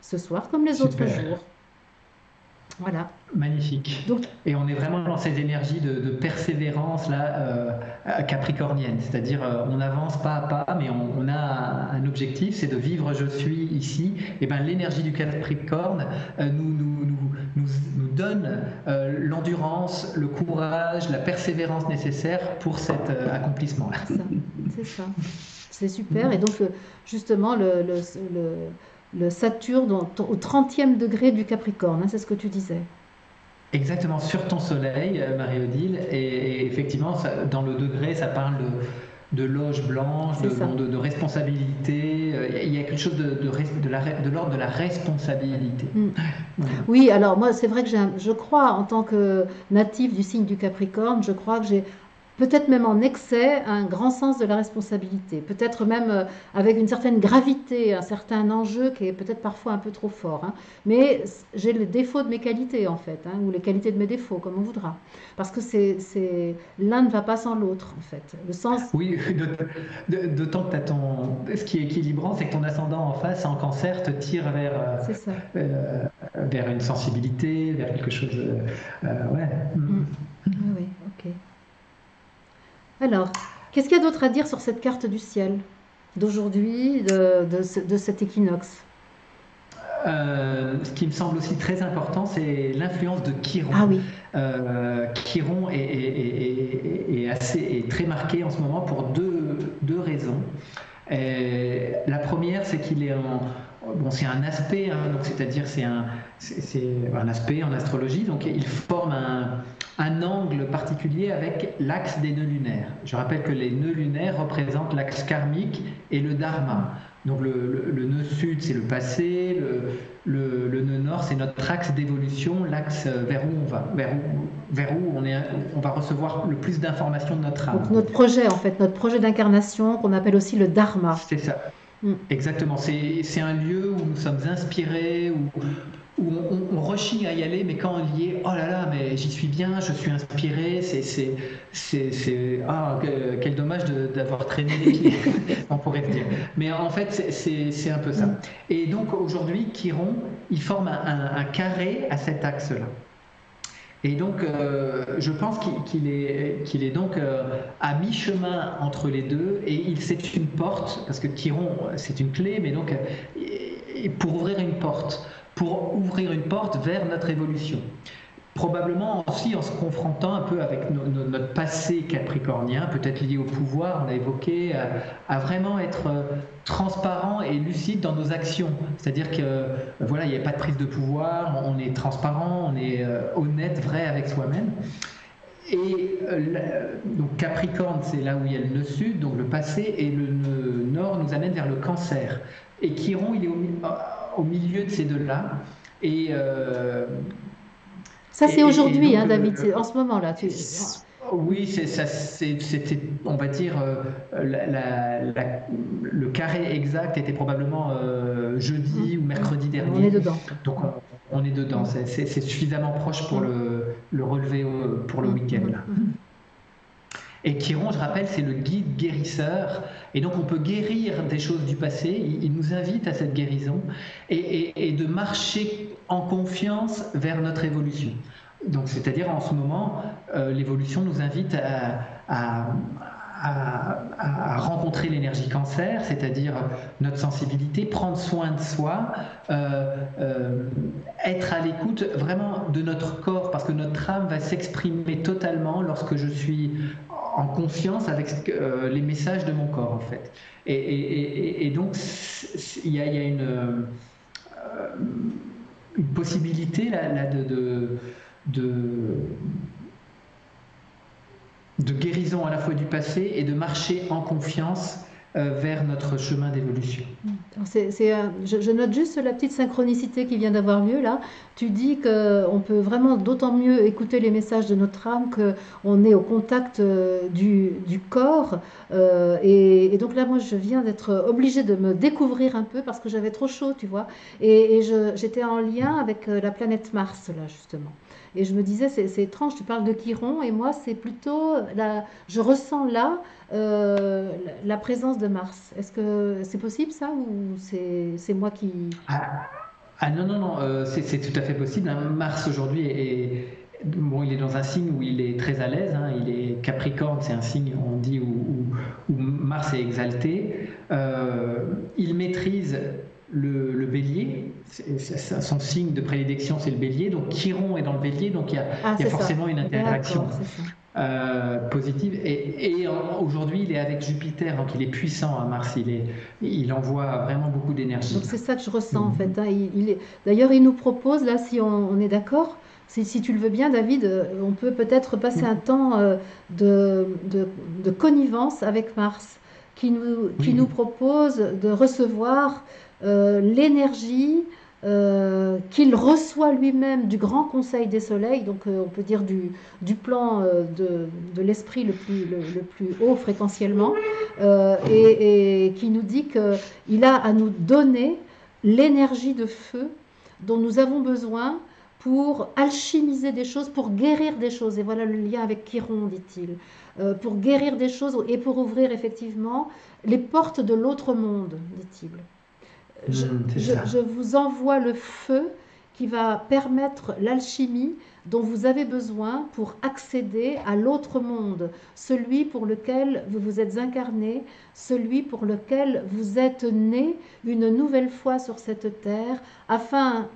ce soir comme les autres jours. Voilà. Magnifique. Donc, et on est vraiment dans ces énergies de persévérance là, capricornienne, c'est-à-dire on avance pas à pas, mais on a un objectif, c'est de vivre je suis ici. Et ben l'énergie du Capricorne nous nous donne l'endurance, le courage, la persévérance nécessaire pour cet accomplissement-là. C'est ça. C'est super. Et donc, justement, le Saturne au 30e degré du Capricorne, hein, c'est ce que tu disais. Exactement, sur ton soleil, Marie-Odile, et effectivement, dans le degré, ça parle de loge blanche, de responsabilité. Il y a quelque chose de l'ordre de la responsabilité. Oui, alors moi, c'est vrai que je crois, en tant que natif du signe du Capricorne, je crois que j'ai peut-être même en excès un grand sens de la responsabilité, peut-être même avec une certaine gravité, un certain enjeu qui est peut-être parfois un peu trop fort, hein. Mais j'ai le défaut de mes qualités en fait, hein, ou les qualités de mes défauts, comme on voudra. Parce que l'un ne va pas sans l'autre en fait. Le sens. Oui, d'autant que ce qui est équilibrant, c'est que ton ascendant en face, en Cancer, te tire vers une sensibilité, vers quelque chose. Ouais. Oui, ok. Alors, qu'est-ce qu'il y a d'autre à dire sur cette carte du ciel d'aujourd'hui, de cet équinoxe? Ce qui me semble aussi très important, c'est l'influence de Chiron. Ah oui. Chiron est très marqué en ce moment pour deux raisons. La première, c'est qu'il est c'est un aspect, hein, donc c'est-à-dire c'est un aspect en astrologie, donc il forme un angle particulier avec l'axe des nœuds lunaires. Je rappelle que les nœuds lunaires représentent l'axe karmique et le dharma. Donc le nœud sud, c'est le passé, le nœud nord, c'est notre axe d'évolution, l'axe vers où on va, vers où on va recevoir le plus d'informations de notre âme. Donc notre projet, en fait, notre projet d'incarnation, qu'on appelle aussi le dharma. C'est ça. Exactement. C'est un lieu où nous sommes inspirés, où on rechigne à y aller, mais quand on y est, oh là là, mais j'y suis bien, je suis inspiré, quel dommage d'avoir traîné les pieds, on pourrait dire. Mais en fait, c'est un peu ça. Et donc aujourd'hui, Chiron, il forme un carré à cet axe-là. Et donc, je pense qu'il est donc à mi-chemin entre les deux, et c'est une porte, parce que Chiron, c'est une clé, mais donc pour ouvrir une porte vers notre évolution. Probablement aussi en se confrontant un peu avec notre passé capricornien, peut-être lié au pouvoir, on l'a évoqué, à vraiment être transparent et lucide dans nos actions. C'est-à-dire que voilà, il n'y a pas de prise de pouvoir, on est transparent, on est honnête, vrai avec soi-même. Et donc Capricorne, c'est là où il y a le nœud sud, donc le passé, et le nœud nord nous amène vers le Cancer. Et Chiron, il est au milieu de ces deux-là. Et ça, c'est aujourd'hui, hein, David, c'est en ce moment-là. Oui, c'était, on va dire, le carré exact était probablement jeudi ou mercredi dernier. On est dedans. Donc on est dedans. C'est suffisamment proche pour le relever pour le week-end. Et Chiron, je rappelle, c'est le guide guérisseur. Et donc on peut guérir des choses du passé. Il nous invite à cette guérison et de marcher en confiance vers notre évolution. Donc c'est-à-dire en ce moment, l'évolution nous invite à rencontrer l'énergie Cancer, c'est-à-dire notre sensibilité, prendre soin de soi, être à l'écoute vraiment de notre corps, parce que notre âme va s'exprimer totalement lorsque je suis en confiance avec les messages de mon corps, en fait. Et donc il y a une possibilité là de guérison à la fois du passé et de marcher en confiance vers notre chemin d'évolution. Je note juste la petite synchronicité qui vient d'avoir lieu là. Tu dis qu'on peut vraiment d'autant mieux écouter les messages de notre âme qu'on est au contact du corps. Et donc là, moi, je viens d'être obligée de me découvrir un peu parce que j'avais trop chaud, tu vois. Et j'étais en lien avec la planète Mars, là, justement. Et je me disais, c'est étrange, tu parles de Chiron, et moi, c'est plutôt, je ressens là la présence de Mars. Est-ce que c'est possible ça, ou c'est moi qui... Non, c'est tout à fait possible. Mars aujourd'hui il est dans un signe où il est très à l'aise, hein. Il est Capricorne, c'est un signe, on dit, où Mars est exalté. Il maîtrise le bélier, son signe de prédilection c'est le bélier, donc Chiron est dans le bélier, donc il y a forcément une interaction positive. Et aujourd'hui il est avec Jupiter, donc il est puissant, hein, Mars, il envoie vraiment beaucoup d'énergie. Donc c'est ça que je ressens en fait. Hein. D'ailleurs il nous propose, là si on est d'accord, si tu le veux bien David, on peut peut-être passer un temps de connivence avec Mars, qui nous propose de recevoir l'énergie qu'il reçoit lui-même du Grand Conseil des Soleils, donc on peut dire du plan de l'esprit le plus haut fréquentiellement, et qui nous dit qu'il a à nous donner l'énergie de feu dont nous avons besoin pour alchimiser des choses, pour guérir des choses. Et voilà le lien avec Chiron, dit-il. Pour guérir des choses et pour ouvrir effectivement les portes de l'autre monde, dit-il. Je vous envoie le feu qui va permettre l'alchimie dont vous avez besoin pour accéder à l'autre monde, celui pour lequel vous vous êtes incarné, celui pour lequel vous êtes né une nouvelle fois sur cette terre, afin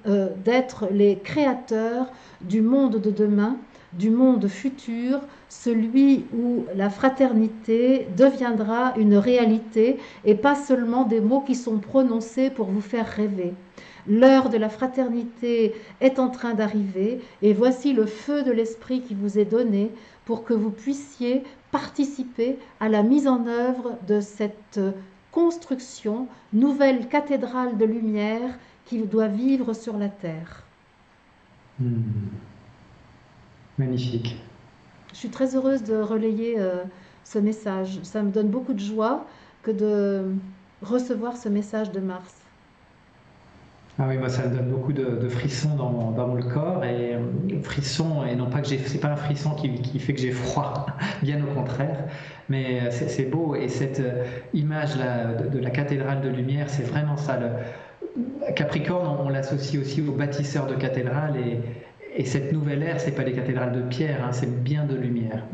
d'être les créateurs du monde de demain, du monde futur, celui où la fraternité deviendra une réalité et pas seulement des mots qui sont prononcés pour vous faire rêver. L'heure de la fraternité est en train d'arriver et voici le feu de l'esprit qui vous est donné pour que vous puissiez participer à la mise en œuvre de cette construction, nouvelle cathédrale de lumière qui doit vivre sur la terre. Magnifique. Je suis très heureuse de relayer ce message. Ça me donne beaucoup de joie que de recevoir ce message de Mars. Ah oui, moi ça me donne beaucoup de frissons dans mon corps, et frissons, et non pas que c'est pas un frisson qui fait que j'ai froid, bien au contraire, mais c'est beau, et cette image là de la cathédrale de lumière, c'est vraiment ça. Capricorne, on l'associe aussi au bâtisseur de cathédrales, et cette nouvelle ère, c'est pas des cathédrales de pierre, hein, c'est bien de lumière.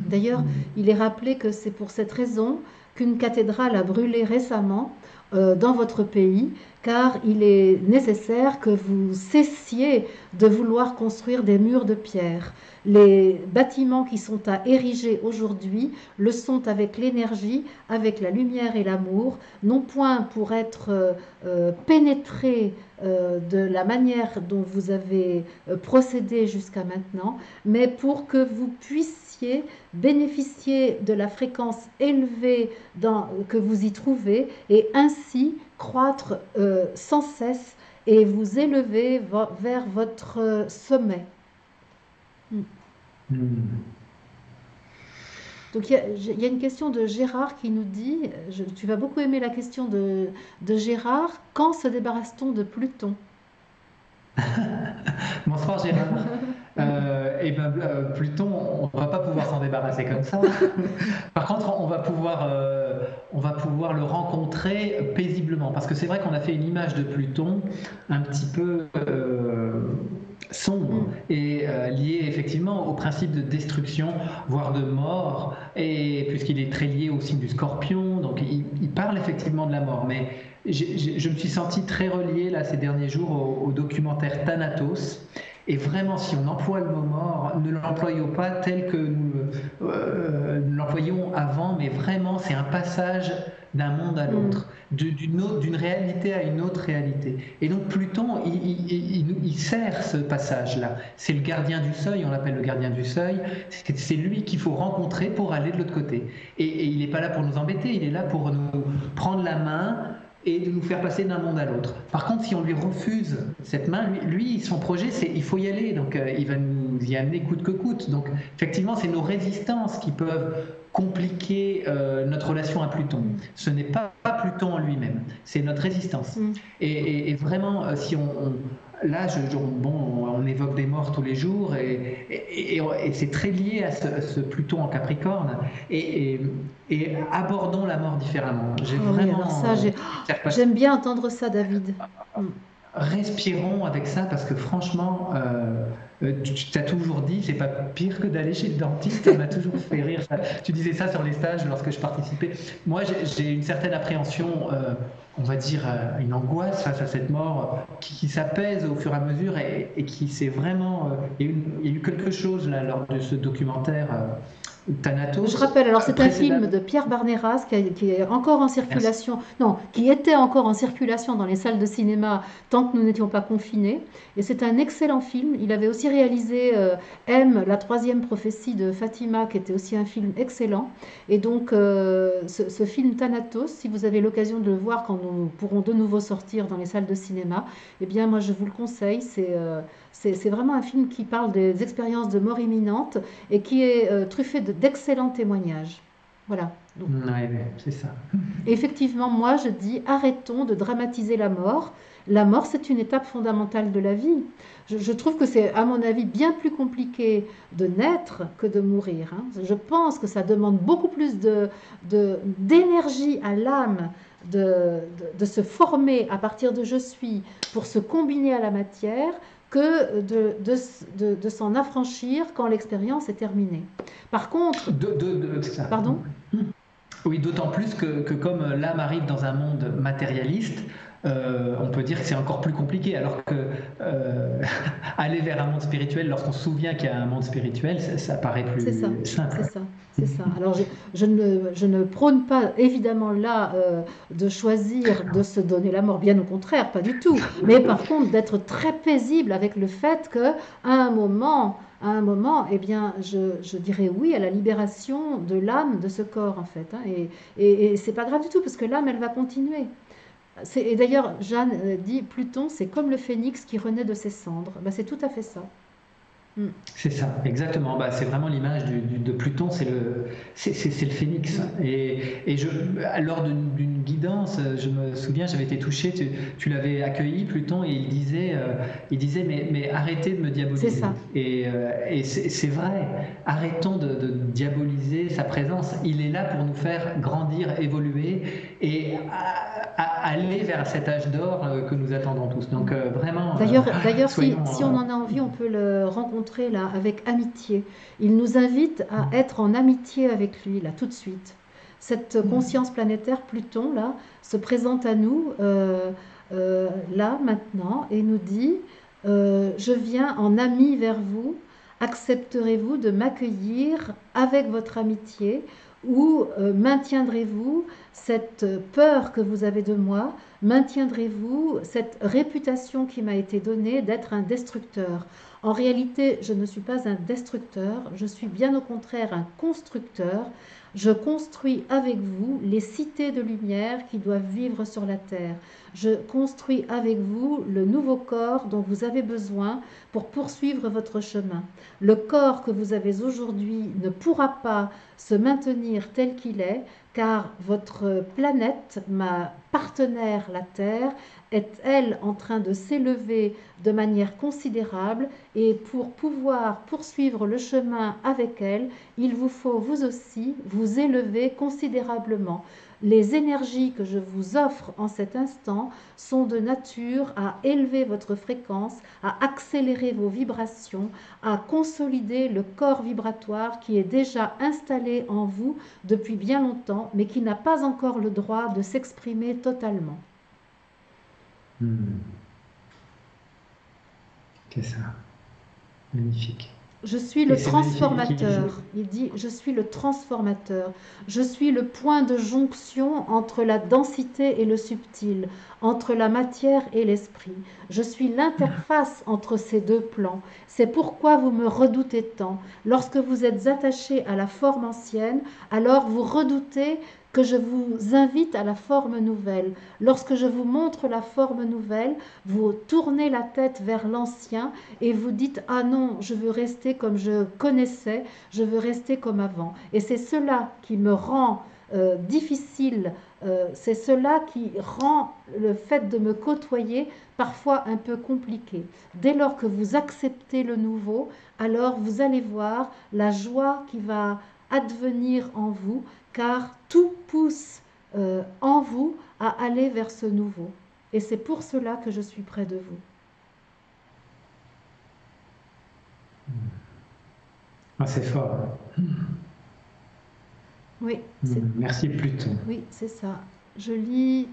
D'ailleurs, il est rappelé que c'est pour cette raison qu'une cathédrale a brûlé récemment dans votre pays, car il est nécessaire que vous cessiez de vouloir construire des murs de pierre. Les bâtiments qui sont à ériger aujourd'hui le sont avec l'énergie, avec la lumière et l'amour, non point pour être pénétrés de la manière dont vous avez procédé jusqu'à maintenant, mais pour que vous puissiez bénéficier de la fréquence élevée que vous y trouvez et ainsi croître sans cesse et vous élever vers votre sommet. Donc il y a une question de Gérard qui nous dit, tu vas beaucoup aimer la question de Gérard, quand se débarrasse-t-on de Pluton? Bonsoir Gérard. Pluton, on ne va pas pouvoir s'en débarrasser comme ça. Par contre, on va pouvoir le rencontrer paisiblement. Parce que c'est vrai qu'on a fait une image de Pluton un petit peu sombre et liée effectivement au principe de destruction, voire de mort, et puisqu'il est très lié au signe du Scorpion, donc il parle effectivement de la mort. Mais je me suis senti très relié là ces derniers jours au documentaire Thanatos. Et vraiment, si on emploie le mot mort, ne l'employons pas tel que nous l'employions avant, mais vraiment, c'est un passage d'un monde à l'autre, d'une réalité à une autre réalité. Et donc Pluton, il sert ce passage-là. C'est le gardien du seuil, on l'appelle le gardien du seuil. C'est lui qu'il faut rencontrer pour aller de l'autre côté. Et il n'est pas là pour nous embêter, il est là pour nous prendre la main et de nous faire passer d'un monde à l'autre. Par contre, si on lui refuse cette main, lui son projet, c'est il faut y aller, donc il va nous y amener coûte que coûte. Donc effectivement, c'est nos résistances qui peuvent compliquer notre relation à Pluton. Ce n'est pas Pluton en lui-même, c'est notre résistance. Et vraiment, si là, on évoque des morts tous les jours, et c'est très lié à ce Pluton en Capricorne. Et abordons la mort différemment. J'aime bien entendre ça, David. respirons avec ça parce que franchement, tu t'as toujours dit, c'est pas pire que d'aller chez le dentiste, ça m'a toujours fait rire. Tu disais ça sur les stages lorsque je participais. Moi, j'ai une certaine appréhension, on va dire, une angoisse face à cette mort qui s'apaise au fur et à mesure et qui s'est vraiment. Il y a eu quelque chose là lors de ce documentaire Je Thanatos rappelle, alors c'est un film précédemment. de Pierre Barnéras qui est encore en Merci. circulation, non, qui était encore en circulation dans les salles de cinéma tant que nous n'étions pas confinés. Et c'est un excellent film. Il avait aussi réalisé M, la troisième prophétie de Fatima, qui était aussi un film excellent. Et donc ce film Thanatos, si vous avez l'occasion de le voir quand nous pourrons de nouveau sortir dans les salles de cinéma, eh bien moi je vous le conseille. C'est vraiment un film qui parle des expériences de mort imminente et qui est truffé d'excellents témoignages. Voilà. Donc, Ouais, ouais, c'est ça. effectivement, moi, je dis arrêtons de dramatiser la mort. La mort, c'est une étape fondamentale de la vie. Je trouve que c'est, à mon avis, bien plus compliqué de naître que de mourir, hein. Je pense que ça demande beaucoup plus d'énergie à l'âme de se former à partir de je suis pour se combiner à la matière que de s'en affranchir quand l'expérience est terminée. Par contre, C'est ça. pardon? Oui, d'autant plus que comme l'âme arrive dans un monde matérialiste, on peut dire que c'est encore plus compliqué, alors que aller vers un monde spirituel, lorsqu'on se souvient qu'il y a un monde spirituel, ça paraît C'est ça, plus c'est simple. ça, c'est ça. Alors je ne prône pas évidemment là de choisir de se donner la mort, bien au contraire, pas du tout. Mais par contre d'être très paisible avec le fait que à un moment, eh bien, je dirais oui à la libération de l'âme de ce corps en fait, hein. Et c'est pas grave du tout parce que l'âme, elle va continuer. Et d'ailleurs, Jeanne dit Pluton, c'est comme le phénix qui renaît de ses cendres. Ben, c'est tout à fait ça. Mm. C'est ça, exactement. Bah, c'est vraiment l'image de Pluton, c'est le phénix. Lors d'une guidance, je me souviens, j'avais été touché, tu l'avais accueilli, Pluton, et il disait mais arrêtez de me C'est diaboliser. ça. Et c'est vrai, arrêtons de diaboliser sa présence. Il est là pour nous faire grandir, évoluer et aller vers cet âge d'or que nous attendons tous. Donc vraiment, D'ailleurs, soyons. si on en a envie, on peut le rencontrer là avec amitié. Il nous invite à être en amitié avec lui là tout de suite. Cette conscience planétaire Pluton là se présente à nous là maintenant et nous dit je viens en ami vers vous. Accepterez-vous de m'accueillir avec votre amitié ou maintiendrez-vous cette peur que vous avez de moi? Maintiendrez-vous cette réputation qui m'a été donnée d'être un destructeur? En réalité, je ne suis pas un destructeur, je suis bien au contraire un constructeur. Je construis avec vous les cités de lumière qui doivent vivre sur la terre. Je construis avec vous le nouveau corps dont vous avez besoin pour poursuivre votre chemin. Le corps que vous avez aujourd'hui ne pourra pas se maintenir tel qu'il est, car votre planète, ma partenaire, la Terre, est, elle, en train de s'élever de manière considérable et pour pouvoir poursuivre le chemin avec elle, il vous faut vous aussi vous élever considérablement. Les énergies que je vous offre en cet instant sont de nature à élever votre fréquence, à accélérer vos vibrations, à consolider le corps vibratoire qui est déjà installé en vous depuis bien longtemps, mais qui n'a pas encore le droit de s'exprimer totalement. Hmm, c'est ça, magnifique. Je suis Et le c'est magnifique. transformateur. Il dit, je suis le transformateur. Je suis le point de jonction entre la densité et le subtil, entre la matière et l'esprit. Je suis l'interface entre ces deux plans. C'est pourquoi vous me redoutez tant. Lorsque vous êtes attaché à la forme ancienne, alors vous redoutez que je vous invite à la forme nouvelle. Lorsque je vous montre la forme nouvelle, vous tournez la tête vers l'ancien et vous dites ah non, je veux rester comme je connaissais, je veux rester comme avant. Et c'est cela qui me rend difficile, c'est cela qui rend le fait de me côtoyer parfois un peu compliqué. Dès lors que vous acceptez le nouveau, alors vous allez voir la joie qui va advenir en vous, car tout pousse en vous à aller vers ce nouveau. Et c'est pour cela que je suis près de vous. Ah, c'est fort. Oui, c'est Merci Pluton. Oui, c'est ça. Je lis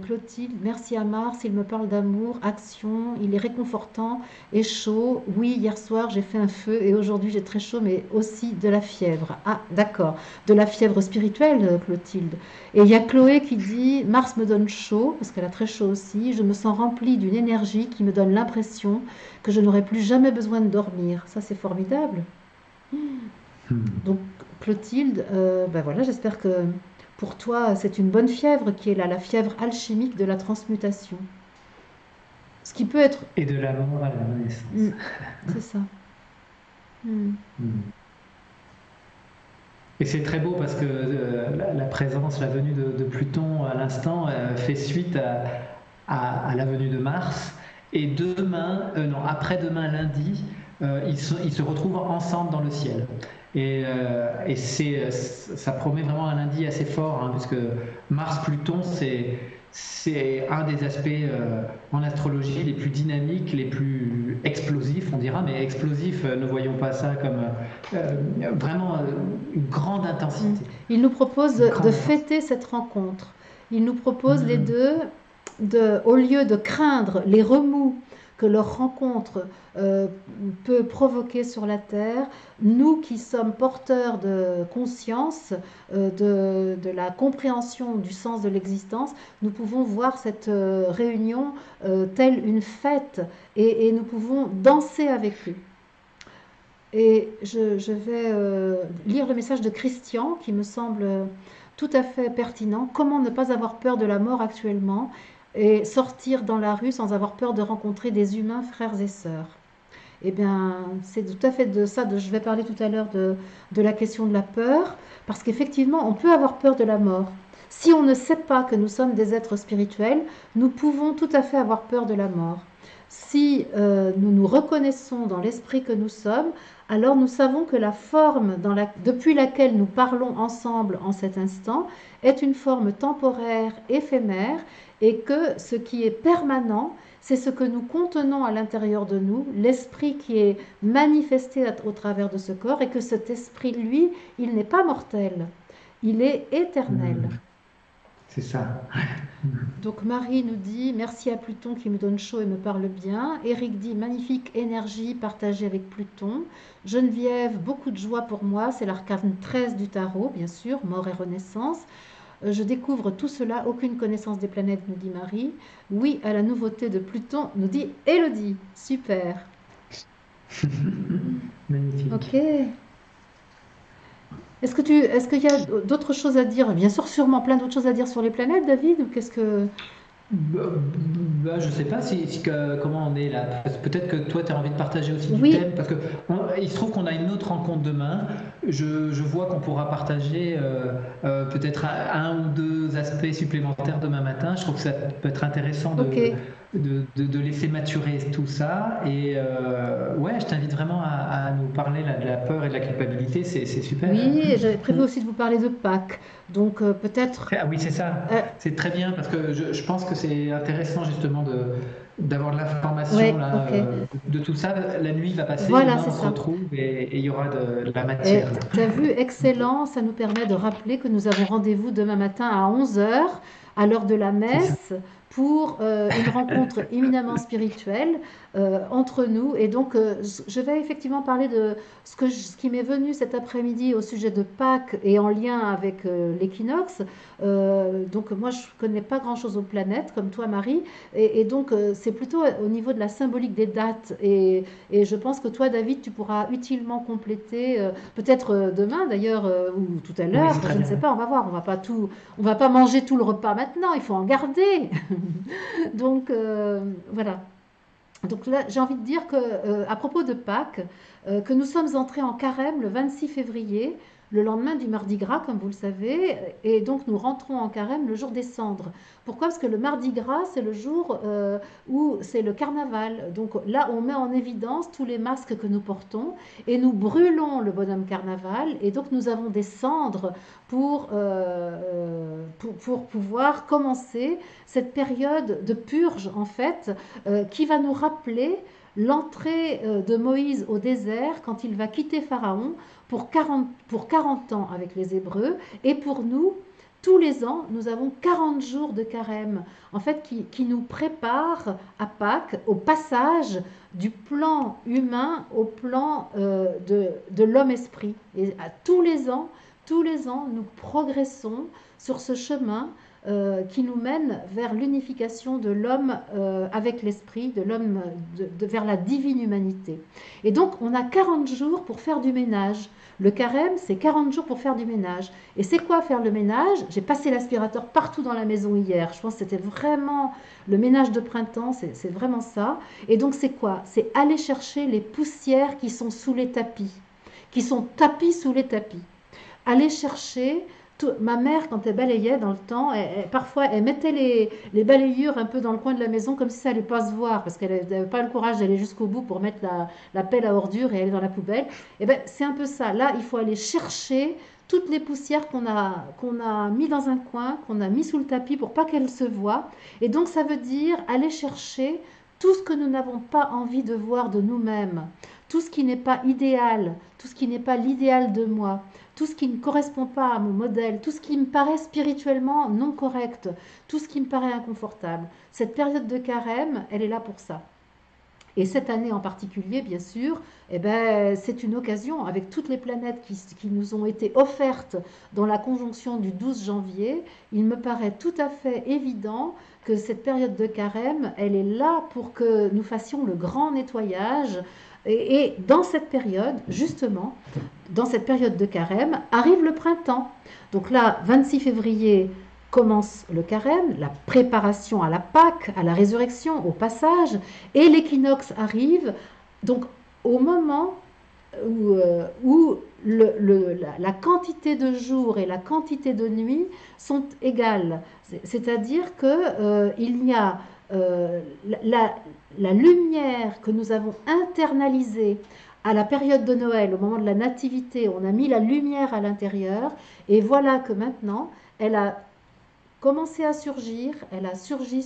Clotilde, merci à Mars, il me parle d'amour, action, il est réconfortant et chaud. Oui, hier soir j'ai fait un feu et aujourd'hui j'ai très chaud, mais aussi de la fièvre. Ah, d'accord, de la fièvre spirituelle, Clotilde. Et il y a Chloé qui dit, Mars me donne chaud, parce qu'elle a très chaud aussi, je me sens remplie d'une énergie qui me donne l'impression que je n'aurai plus jamais besoin de dormir. Ça, c'est formidable. Donc, Clotilde, ben voilà, j'espère que pour toi, c'est une bonne fièvre qui est là, la fièvre alchimique de la transmutation. Ce qui peut être... Et de l'amour à la renaissance. C'est ça. Mm. Et c'est très beau parce que la présence, la venue de Pluton à l'instant fait suite à la venue de Mars. Et demain, non, après-demain lundi, ils se retrouvent ensemble dans le ciel. Et ça promet vraiment un lundi assez fort, hein, puisque Mars-Pluton, c'est un des aspects en astrologie les plus dynamiques, les plus explosifs, on dira, mais explosifs, ne voyons pas ça comme vraiment une grande intensité. Il nous propose de fêter cette rencontre. Il nous propose les deux, au lieu de craindre les remous que leur rencontre peut provoquer sur la Terre, nous qui sommes porteurs de conscience, de la compréhension du sens de l'existence, nous pouvons voir cette réunion telle une fête et nous pouvons danser avec eux. Et je vais lire le message de Christian qui me semble tout à fait pertinent. Comment ne pas avoir peur de la mort actuellement et sortir dans la rue sans avoir peur de rencontrer des humains frères et sœurs? Eh bien, c'est tout à fait de ça je vais parler tout à l'heure de la question de la peur, parce qu'effectivement, on peut avoir peur de la mort. Si on ne sait pas que nous sommes des êtres spirituels, nous pouvons tout à fait avoir peur de la mort. Si nous nous reconnaissons dans l'esprit que nous sommes, alors nous savons que la forme depuis laquelle nous parlons ensemble en cet instant est une forme temporaire, éphémère, et que ce qui est permanent, c'est ce que nous contenons à l'intérieur de nous, l'esprit qui est manifesté au travers de ce corps, et que cet esprit, lui, il n'est pas mortel, il est éternel. C'est ça. Donc Marie nous dit, merci à Pluton qui me donne chaud et me parle bien. Éric dit, magnifique énergie partagée avec Pluton. Geneviève, beaucoup de joie pour moi, c'est l'arcane 13 du tarot, bien sûr, mort et renaissance. Je découvre tout cela, aucune connaissance des planètes, nous dit Marie. Oui à la nouveauté de Pluton, nous dit Élodie. Super. Magnifique. Ok. Est-ce qu'il y a d'autres choses à dire? Bien sûr, sûrement plein d'autres choses à dire sur les planètes, David, ou qu'est-ce que... Je sais pas comment on est là. Peut-être que toi, tu as envie de partager aussi du Oui. thème, parce que il se trouve qu'on a une autre rencontre demain. Je vois qu'on pourra partager peut-être un ou deux aspects supplémentaires demain matin. Je trouve que ça peut être intéressant de laisser maturer tout ça. Et ouais, je t'invite vraiment à nous parler là, de la peur et de la culpabilité. C'est super. Oui, et j'avais prévu aussi de vous parler de Pâques. Donc peut-être... Ah oui, c'est ça. C'est très bien parce que je pense que c'est intéressant justement d'avoir de l'information Ouais, là, ok. de tout ça. La nuit va passer, Voilà, demain c'est on se ça. retrouve et il y aura de la Et matière. tu as vu, excellent, ça nous permet de rappeler que nous avons rendez-vous demain matin à 11 heures à l'heure de la C'est ça. messe pour une rencontre éminemment spirituelle entre nous. Et donc, je vais effectivement parler de ce qui m'est venu cet après-midi au sujet de Pâques et en lien avec l'équinoxe. Donc, moi, je ne connais pas grand-chose aux planètes, comme toi, Marie. Et donc, c'est plutôt au niveau de la symbolique des dates. Et je pense que toi, David, tu pourras utilement compléter, peut-être demain d'ailleurs, ou tout à Oui, l'heure, c'est très je ne bien. sais pas, on va voir. On va pas manger tout le repas maintenant, il faut en garder. Donc voilà. Donc là, j'ai envie de dire que, à propos de Pâques, que nous sommes entrés en carême le 26 février. le lendemain du Mardi Gras, comme vous le savez, et donc nous rentrons en carême le jour des cendres. Pourquoi? Parce que le Mardi Gras, c'est le jour où c'est le carnaval. Donc là, on met en évidence tous les masques que nous portons et nous brûlons le bonhomme carnaval. Et donc nous avons des cendres pour pouvoir commencer cette période de purge, en fait, qui va nous rappeler l'entrée de Moïse au désert quand il va quitter Pharaon pour 40 ans avec les Hébreux. Et pour nous, tous les ans, nous avons 40 jours de carême, en fait, qui nous préparent à Pâques, au passage du plan humain au plan de l'homme-esprit. Et tous les ans, nous progressons sur ce chemin qui nous mène vers l'unification de l'homme avec l'esprit, de l'homme vers la divine humanité. Et donc, on a 40 jours pour faire du ménage. Le carême, c'est 40 jours pour faire du ménage. Et c'est quoi faire le ménage? J'ai passé l'aspirateur partout dans la maison hier. Je pense que c'était vraiment le ménage de printemps, c'est vraiment ça. Et donc, c'est quoi? C'est aller chercher les poussières qui sont sous les tapis, qui sont tapis sous les tapis. Aller chercher ma mère, quand elle balayait dans le temps, parfois elle mettait les balayures un peu dans le coin de la maison comme si ça allait pas se voir parce qu'elle n'avait pas le courage d'aller jusqu'au bout pour mettre la pelle à ordures et aller dans la poubelle. Et ben c'est un peu ça. Là, il faut aller chercher toutes les poussières qu'on a mis dans un coin, qu'on a mis sous le tapis pour pas qu'elles se voient. Et donc ça veut dire aller chercher tout ce que nous n'avons pas envie de voir de nous-mêmes, tout ce qui n'est pas idéal, tout ce qui n'est pas l'idéal de moi, tout ce qui ne correspond pas à mon modèle, tout ce qui me paraît spirituellement non correct, tout ce qui me paraît inconfortable. Cette période de carême, elle est là pour ça. Et cette année en particulier, bien sûr, eh ben, c'est une occasion, avec toutes les planètes qui nous ont été offertes dans la conjonction du 12 janvier, il me paraît tout à fait évident que cette période de carême, elle est là pour que nous fassions le grand nettoyage. Et dans cette période, justement, dans cette période de carême, arrive le printemps. Donc là, 26 février, commence le carême, la préparation à la Pâque, à la résurrection, au passage, et l'équinoxe arrive. Donc au moment où la quantité de jours et la quantité de nuits sont égales. C'est-à-dire qu'il y a la lumière que nous avons internalisée à la période de Noël, au moment de la nativité, on a mis la lumière à l'intérieur, et voilà que maintenant, elle a commencé à surgir, elle a surgi,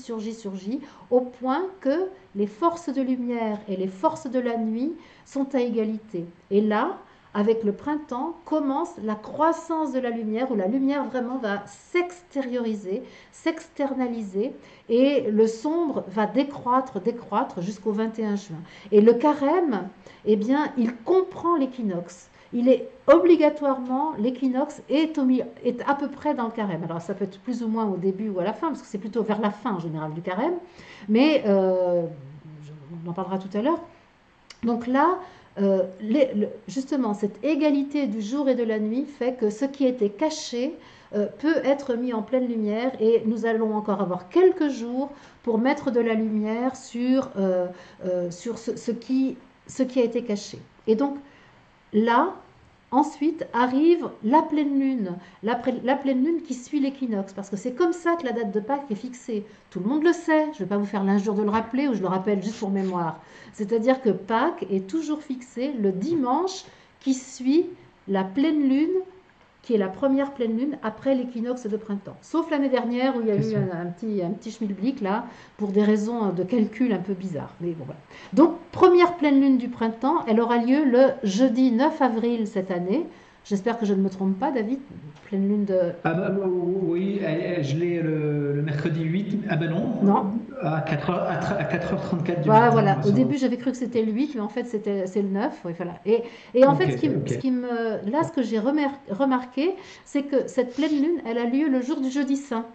au point que les forces de lumière et les forces de la nuit sont à égalité. Et là, avec le printemps, commence la croissance de la lumière, où la lumière vraiment va s'extérioriser, s'externaliser, et le sombre va décroître jusqu'au 21 juin. Et le carême, eh bien, il comprend l'équinoxe. Il est obligatoirement, l'équinoxe est à peu près dans le carême. Alors ça peut être plus ou moins au début ou à la fin, parce que c'est plutôt vers la fin en général du carême, mais on en parlera tout à l'heure. Donc là, justement, cette égalité du jour et de la nuit fait que ce qui était caché peut être mis en pleine lumière, et nous allons encore avoir quelques jours pour mettre de la lumière sur ce qui a été caché. Et donc là, ensuite arrive la pleine lune, la pleine lune qui suit l'équinoxe, parce que c'est comme ça que la date de Pâques est fixée. Tout le monde le sait, je ne vais pas vous faire l'injure de le rappeler, ou je le rappelle juste pour mémoire. C'est-à-dire que Pâques est toujours fixée le dimanche qui suit la pleine lune, qui est la première pleine lune après l'équinoxe de printemps. Sauf l'année dernière où il y a eu un petit schmilblick là, pour des raisons de calcul un peu bizarres. Mais bon, voilà. Donc, première pleine lune du printemps, elle aura lieu le jeudi 9 avril cette année. J'espère que je ne me trompe pas, David. Pleine lune de... Ah bah oui, je l'ai le mercredi 8. Ah bah non. Non. À 4h34 du matin. Voilà. Au début, j'avais cru que c'était le 8, mais en fait, c'est le 9. Oui, voilà. Et en fait, ce que j'ai remarqué, c'est que cette pleine lune, elle a lieu le jour du jeudi saint.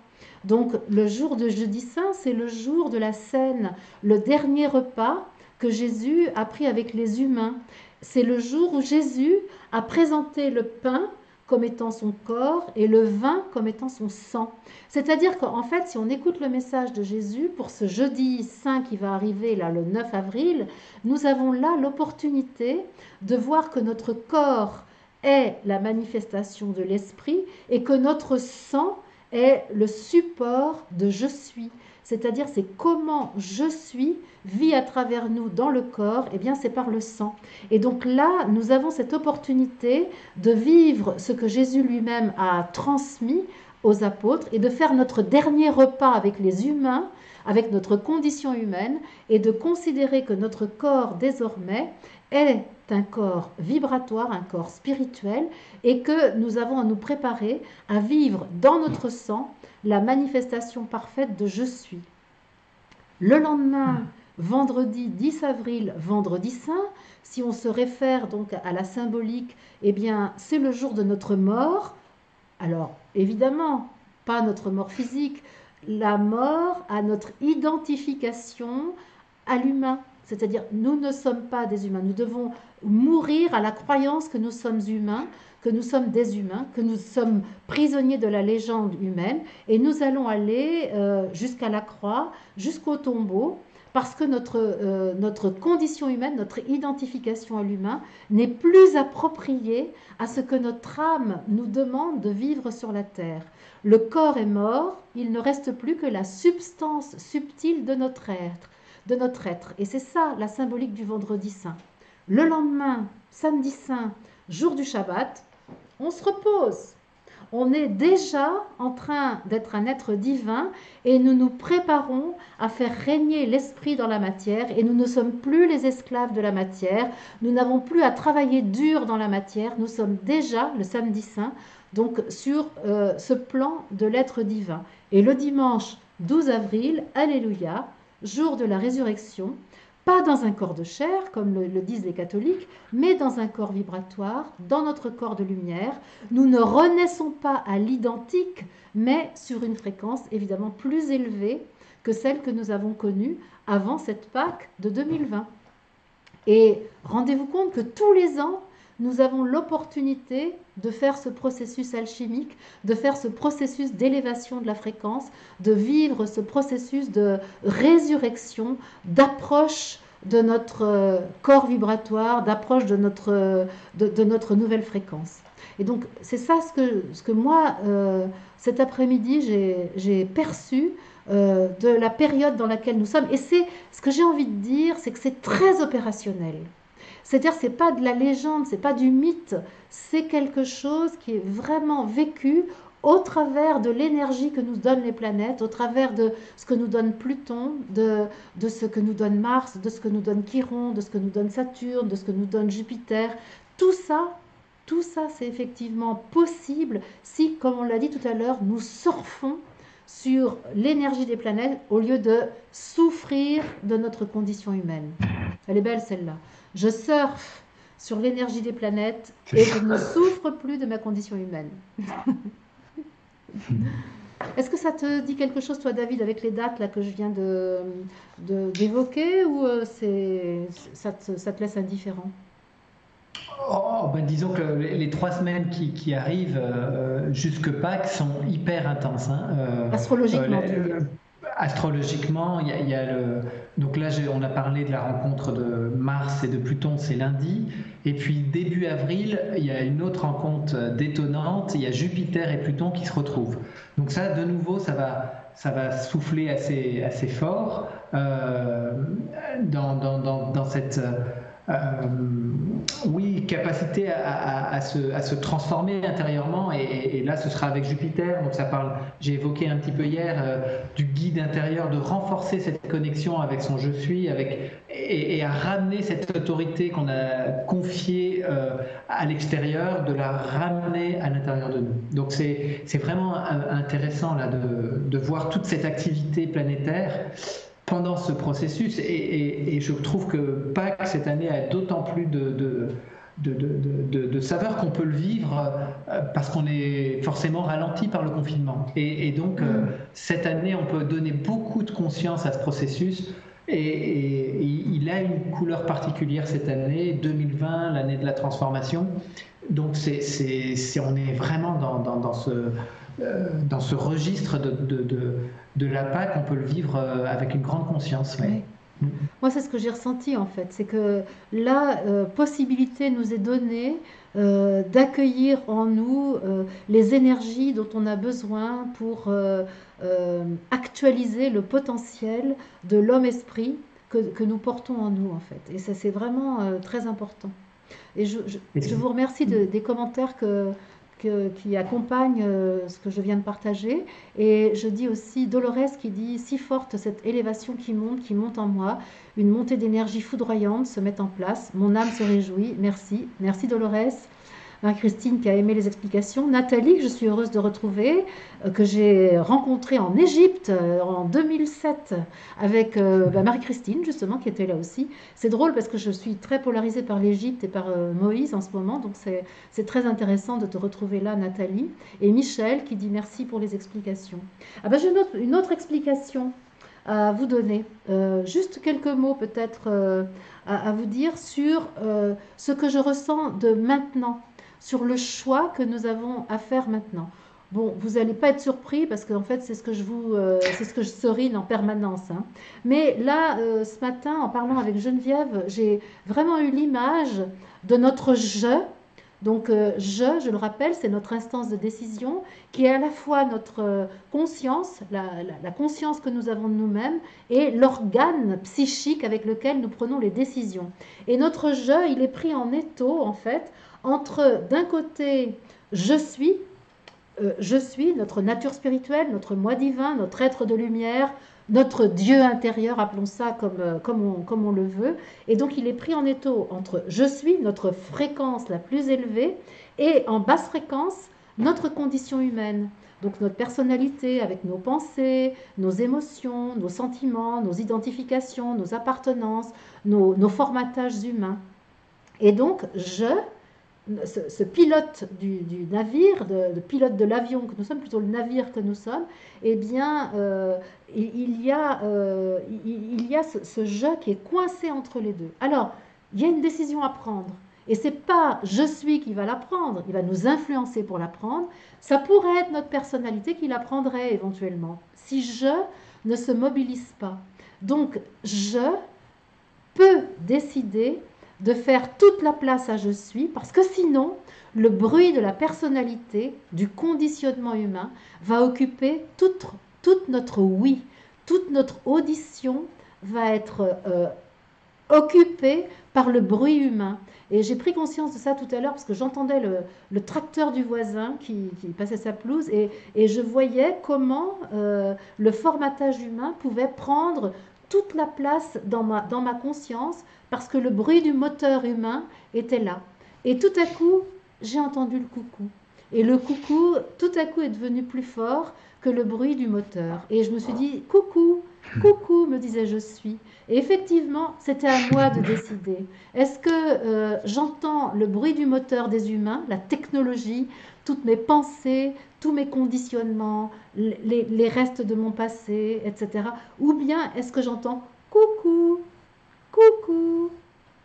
Donc, le jour de jeudi saint, c'est le jour de la Cène, le dernier repas que Jésus a pris avec les humains. C'est le jour où Jésus a présenté le pain comme étant son corps et le vin comme étant son sang. C'est-à-dire qu'en fait, si on écoute le message de Jésus pour ce jeudi saint qui va arriver là le 9 avril, nous avons là l'opportunité de voir que notre corps est la manifestation de l'esprit et que notre sang est le support de je suis. C'est-à-dire, c'est comment je suis vit à travers nous dans le corps, et bien c'est par le sang. Et donc là, nous avons cette opportunité de vivre ce que Jésus lui-même a transmis aux apôtres et de faire notre dernier repas avec les humains, avec notre condition humaine, et de considérer que notre corps désormais est un corps vibratoire, un corps spirituel, et que nous avons à nous préparer à vivre dans notre sang la manifestation parfaite de je suis. Le lendemain, vendredi 10 avril, vendredi saint, si on se réfère donc à la symbolique, eh bien c'est le jour de notre mort. Alors évidemment, pas notre mort physique, la mort à notre identification à l'humain. C'est-à-dire, nous ne sommes pas des humains. Nous devons mourir à la croyance que nous sommes humains, que nous sommes des humains, que nous sommes prisonniers de la légende humaine. Et nous allons aller jusqu'à la croix, jusqu'au tombeau, parce que notre condition humaine, notre identification à l'humain n'est plus appropriée à ce que notre âme nous demande de vivre sur la terre. Le corps est mort, il ne reste plus que la substance subtile de notre être. Et c'est ça la symbolique du vendredi saint. Le lendemain, samedi saint, jour du Shabbat, on se repose. On est déjà en train d'être un être divin et nous nous préparons à faire régner l'esprit dans la matière et nous ne sommes plus les esclaves de la matière. Nous n'avons plus à travailler dur dans la matière. Nous sommes déjà, le samedi saint, donc sur ce plan de l'être divin. Et le dimanche 12 avril, Alléluia, jour de la résurrection, pas dans un corps de chair, comme le disent les catholiques, mais dans un corps vibratoire, dans notre corps de lumière. Nous ne renaissons pas à l'identique, mais sur une fréquence évidemment plus élevée que celle que nous avons connue avant cette Pâque de 2020. Et rendez-vous compte que tous les ans, nous avons l'opportunité de faire ce processus alchimique, de faire ce processus d'élévation de la fréquence, de vivre ce processus de résurrection, d'approche de notre corps vibratoire, d'approche de notre nouvelle fréquence. Et donc, c'est ça ce que moi, cet après-midi, j'ai perçu de la période dans laquelle nous sommes. Et c'est ce que j'ai envie de dire, c'est que c'est très opérationnel. C'est-à-dire, c'est pas de la légende, c'est pas du mythe, c'est quelque chose qui est vraiment vécu au travers de l'énergie que nous donnent les planètes, au travers de ce que nous donne Pluton, de ce que nous donne Mars, de ce que nous donne Chiron, de ce que nous donne Saturne, de ce que nous donne Jupiter. Tout ça, c'est effectivement possible si, comme on l'a dit tout à l'heure, nous surfons sur l'énergie des planètes au lieu de souffrir de notre condition humaine. Elle est belle celle-là. Je surfe sur l'énergie des planètes et je ne souffre plus de ma condition humaine. Est-ce que ça te dit quelque chose, toi, David, avec les dates là, que je viens d'évoquer, ou ça te laisse indifférent? Disons que les 3 semaines qui arrivent jusque Pâques sont hyper intenses. Astrologiquement, tu veux dire. Astrologiquement, il y a donc là, on a parlé de la rencontre de Mars et de Pluton, c'est lundi. Et puis début avril, il y a une autre rencontre détonnante. Il y a Jupiter et Pluton qui se retrouvent. Donc ça, de nouveau, ça va souffler assez fort dans cette capacité à se transformer intérieurement, et là ce sera avec Jupiter. Donc ça parle, j'ai évoqué un petit peu hier, du guide intérieur, de renforcer cette connexion avec son je suis, et à ramener cette autorité qu'on a confiée à l'extérieur, de la ramener à l'intérieur de nous. Donc c'est vraiment intéressant là de voir toute cette activité planétaire pendant ce processus, et je trouve que Pâques cette année a d'autant plus de saveur qu'on peut le vivre parce qu'on est forcément ralenti par le confinement. Et donc, cette année, on peut donner beaucoup de conscience à ce processus, et il a une couleur particulière cette année, 2020, l'année de la transformation. Donc, on est vraiment dans ce registre de la Pâque. On peut le vivre avec une grande conscience. Oui. Moi, c'est ce que j'ai ressenti en fait, c'est que la possibilité nous est donnée d'accueillir en nous les énergies dont on a besoin pour actualiser le potentiel de l'homme-esprit que nous portons en nous en fait. Et ça, c'est vraiment très important. Et Et je c'est- vous remercie des commentaires qui accompagnent ce que je viens de partager. Et je dis aussi Dolores qui dit si forte cette élévation qui monte en moi, une montée d'énergie foudroyante se met en place. Mon âme se réjouit. Merci, merci Dolores. Christine qui a aimé les explications, Nathalie que je suis heureuse de retrouver, que j'ai rencontrée en Égypte en 2007 avec Marie-Christine justement qui était là aussi. C'est drôle parce que je suis très polarisée par l'Égypte et par Moïse en ce moment, donc c'est très intéressant de te retrouver là Nathalie. Et Michel qui dit merci pour les explications. Ah ben, j'ai une autre explication à vous donner. Juste quelques mots peut-être à vous dire sur ce que je ressens de maintenant, sur le choix que nous avons à faire maintenant. Bon, vous n'allez pas être surpris parce qu'en fait, c'est ce que je serine en permanence, hein. Mais là, ce matin, en parlant avec Geneviève, j'ai vraiment eu l'image de notre je. Donc, je le rappelle, c'est notre instance de décision qui est à la fois notre conscience, la conscience que nous avons de nous-mêmes et l'organe psychique avec lequel nous prenons les décisions. Et notre je, il est pris en étau, en fait, entre d'un côté je suis, notre nature spirituelle, notre moi divin, notre être de lumière, notre Dieu intérieur, appelons ça comme on le veut. Et donc il est pris en étau entre je suis, notre fréquence la plus élevée, et en basse fréquence, notre condition humaine. Donc notre personnalité avec nos pensées, nos émotions, nos sentiments, nos identifications, nos appartenances, nos formatages humains. Et donc ce pilote du navire, de pilote de l'avion que nous sommes, plutôt le navire que nous sommes, eh bien, il y a ce jeu qui est coincé entre les deux. Alors, il y a une décision à prendre. Et c'est pas je suis qui va la prendre, il va nous influencer pour la prendre. Ça pourrait être notre personnalité qui la prendrait éventuellement, si je ne se mobilise pas. Donc, je peux décider de faire toute la place à je suis, parce que sinon, le bruit de la personnalité, du conditionnement humain, va occuper toute notre oui, toute notre audition va être occupée par le bruit humain. Et j'ai pris conscience de ça tout à l'heure parce que j'entendais le tracteur du voisin qui passait sa pelouse et je voyais comment le formatage humain pouvait prendre toute la place dans ma conscience parce que le bruit du moteur humain était là. Et tout à coup, j'ai entendu le coucou. Et le coucou, tout à coup, est devenu plus fort que le bruit du moteur. Et je me suis dit, coucou, coucou, me disais je suis. Et effectivement, c'était à moi de décider. Est-ce que j'entends le bruit du moteur des humains, la technologie, toutes mes pensées, tous mes conditionnements, les restes de mon passé, etc. Ou bien est-ce que j'entends coucou, coucou,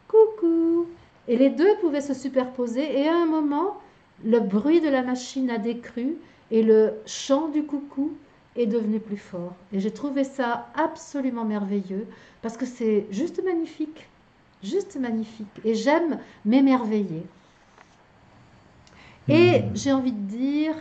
coucou. Et les deux pouvaient se superposer et à un moment, le bruit de la machine a décru et le chant du coucou est devenu plus fort. Et j'ai trouvé ça absolument merveilleux parce que c'est juste magnifique. Juste magnifique. Et j'aime m'émerveiller. Et j'ai envie de dire,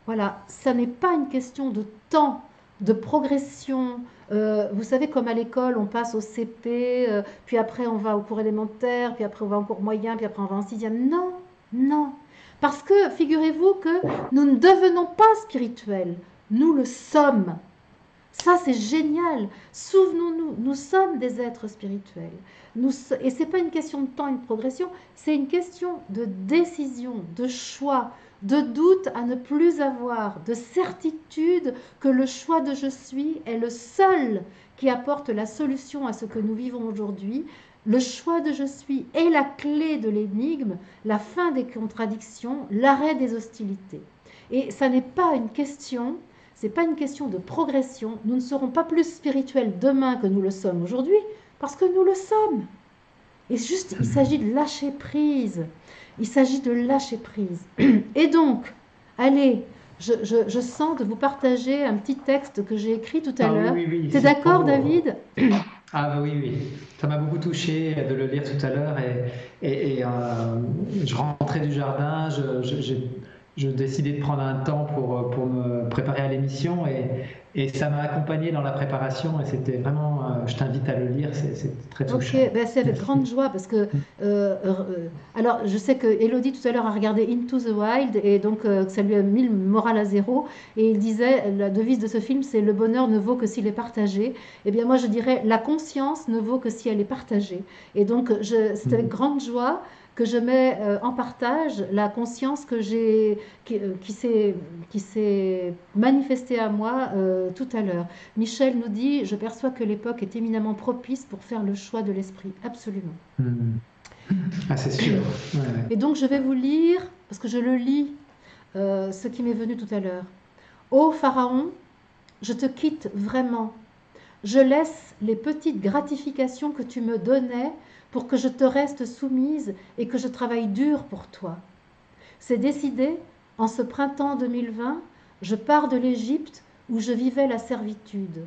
voilà, ça n'est pas une question de temps, de progression. Vous savez, comme à l'école, on passe au CP, puis après on va au cours élémentaire, puis après on va au cours moyen, puis après on va en sixième. Non, non. Parce que figurez-vous que nous ne devenons pas spirituels, nous le sommes. Ça, c'est génial. Souvenons-nous, nous sommes des êtres spirituels. Et ce n'est pas une question de temps et de progression, c'est une question de décision, de choix, de doute à ne plus avoir, de certitude que le choix de je suis est le seul qui apporte la solution à ce que nous vivons aujourd'hui. Le choix de je suis est la clé de l'énigme, la fin des contradictions, l'arrêt des hostilités. Et ça n'est pas une question c'est pas une question de progression. Nous ne serons pas plus spirituels demain que nous le sommes aujourd'hui, parce que nous le sommes. Et juste, il s'agit de lâcher prise. Il s'agit de lâcher prise. Et donc, allez, je sens de vous partager un petit texte que j'ai écrit tout à Ah oui, l'heure. oui, oui, T'es c'est d'accord, trop. David? Ah bah oui, oui, ça m'a beaucoup touché de le lire tout à l'heure je rentrais du jardin, je décidais de prendre un temps pour me préparer à l'émission et ça m'a accompagné dans la préparation et c'était vraiment, je t'invite à le lire, c'est très Ok, touchant. ben c'est avec grande joie parce que alors je sais que Elodie tout à l'heure a regardé Into the Wild et donc ça lui a mis le moral à zéro et il disait la devise de ce film c'est le bonheur ne vaut que s'il est partagé. Eh bien moi je dirais la conscience ne vaut que si elle est partagée. Et donc c'est avec Mhm. grande joie que je mets en partage la conscience que j'ai qui s'est manifestée à moi tout à l'heure. Michel nous dit, je perçois que l'époque est éminemment propice pour faire le choix de l'esprit. Absolument. Mhm. Ah, c'est sûr. Ouais, ouais. Et donc je vais vous lire, parce que je le lis, ce qui m'est venu tout à l'heure. Ô Pharaon, je te quitte vraiment. Je laisse les petites gratifications que tu me donnais pour que je te reste soumise et que je travaille dur pour toi. C'est décidé, en ce printemps 2020, je pars de l'Égypte où je vivais la servitude.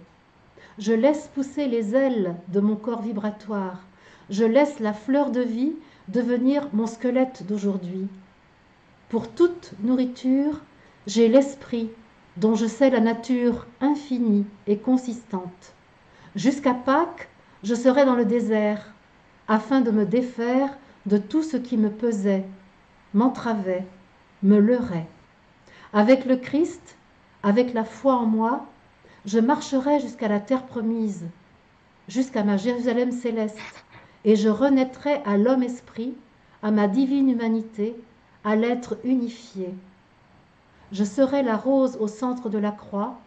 Je laisse pousser les ailes de mon corps vibratoire. Je laisse la fleur de vie devenir mon squelette d'aujourd'hui. Pour toute nourriture, j'ai l'esprit dont je sais la nature infinie et consistante. Jusqu'à Pâques, je serai dans le désert afin de me défaire de tout ce qui me pesait, m'entravait, me leurrait. Avec le Christ, avec la foi en moi, je marcherai jusqu'à la terre promise, jusqu'à ma Jérusalem céleste, et je renaîtrai à l'homme-esprit, à ma divine humanité, à l'être unifié. Je serai la rose au centre de la croix,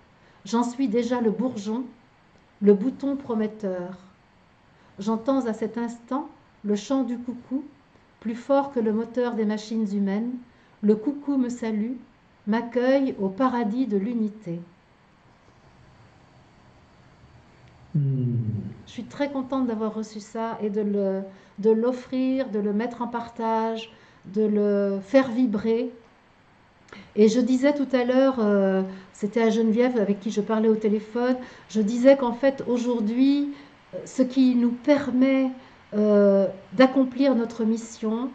j'en suis déjà le bourgeon, le bouton prometteur. J'entends à cet instant le chant du coucou, plus fort que le moteur des machines humaines. Le coucou me salue, m'accueille au paradis de l'unité. Hmm. Je suis très contente d'avoir reçu ça et de l'offrir, de le mettre en partage, de le faire vibrer. Et je disais tout à l'heure, c'était à Geneviève avec qui je parlais au téléphone, je disais qu'en fait aujourd'hui, ce qui nous permet d'accomplir notre mission,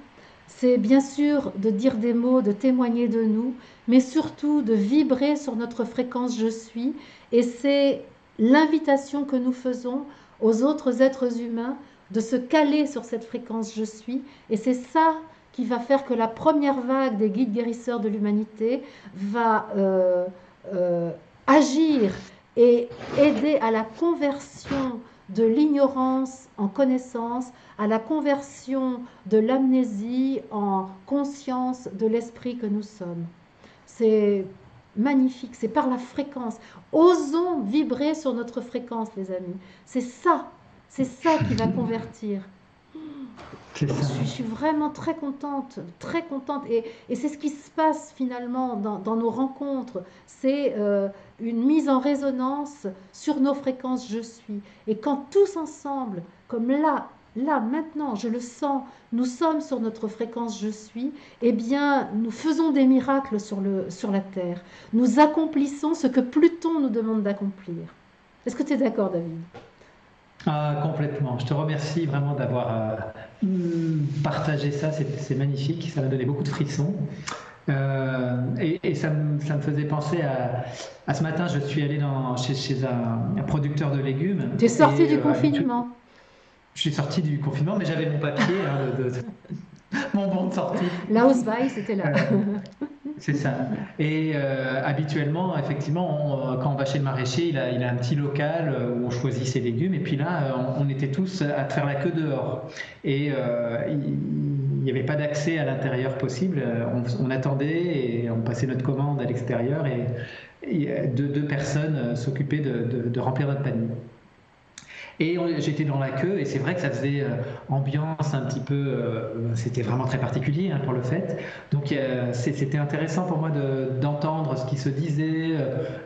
c'est bien sûr de dire des mots, de témoigner de nous, mais surtout de vibrer sur notre fréquence je suis. Et c'est l'invitation que nous faisons aux autres êtres humains de se caler sur cette fréquence je suis. Et c'est ça qui va faire que la première vague des guides guérisseurs de l'humanité va agir et aider à la conversion de l'ignorance en connaissance, à la conversion de l'amnésie en conscience de l'esprit que nous sommes. C'est magnifique, c'est par la fréquence. Osons vibrer sur notre fréquence, les amis. C'est ça qui va convertir. C'est ça. Je suis vraiment très contente. Et c'est ce qui se passe finalement dans nos rencontres. C'est une mise en résonance sur nos fréquences je suis. Et quand tous ensemble, comme là, maintenant, je le sens, nous sommes sur notre fréquence je suis, eh bien, nous faisons des miracles sur la Terre. Nous accomplissons ce que Pluton nous demande d'accomplir. Est-ce que tu es d'accord, David? Ah, complètement. Je te remercie vraiment d'avoir partagé ça. C'est magnifique. Ça m'a donné beaucoup de frissons. Et ça me faisait penser à ce matin, je suis allé chez un producteur de légumes. Tu es sorti Et du confinement. je suis sorti du confinement, mais j'avais mon papier, hein, mon bon de sortie. L'Ausweis, c'était là. C'est ça. Et habituellement, effectivement, quand on va chez le maraîcher, il a un petit local où on choisit ses légumes. Et puis là, on était tous à faire la queue dehors. Et il n'y avait pas d'accès à l'intérieur possible. On attendait et on passait notre commande à l'extérieur. Et deux personnes s'occupaient de remplir notre panier. Et j'étais dans la queue et c'est vrai que ça faisait ambiance un petit peu, c'était vraiment très particulier hein, pour le fait. Donc c'était intéressant pour moi d'entendre ce qui se disait,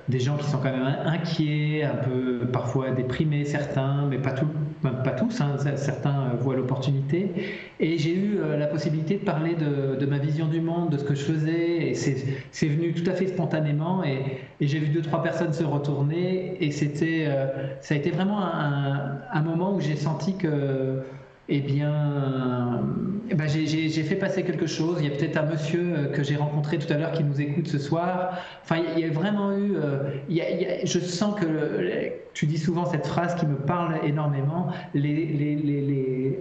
des gens qui sont quand même inquiets, un peu parfois déprimés certains, mais pas pas tous, hein, certains voient l'opportunité. Et j'ai eu la possibilité de parler de ma vision du monde, de ce que je faisais, et c'est venu tout à fait spontanément. Et j'ai vu 2, 3 personnes se retourner, et ça a été vraiment un moment où j'ai senti que, j'ai fait passer quelque chose. Il y a peut-être un monsieur que j'ai rencontré tout à l'heure qui nous écoute ce soir. Enfin, il y a vraiment eu. Je sens que tu dis souvent cette phrase qui me parle énormément.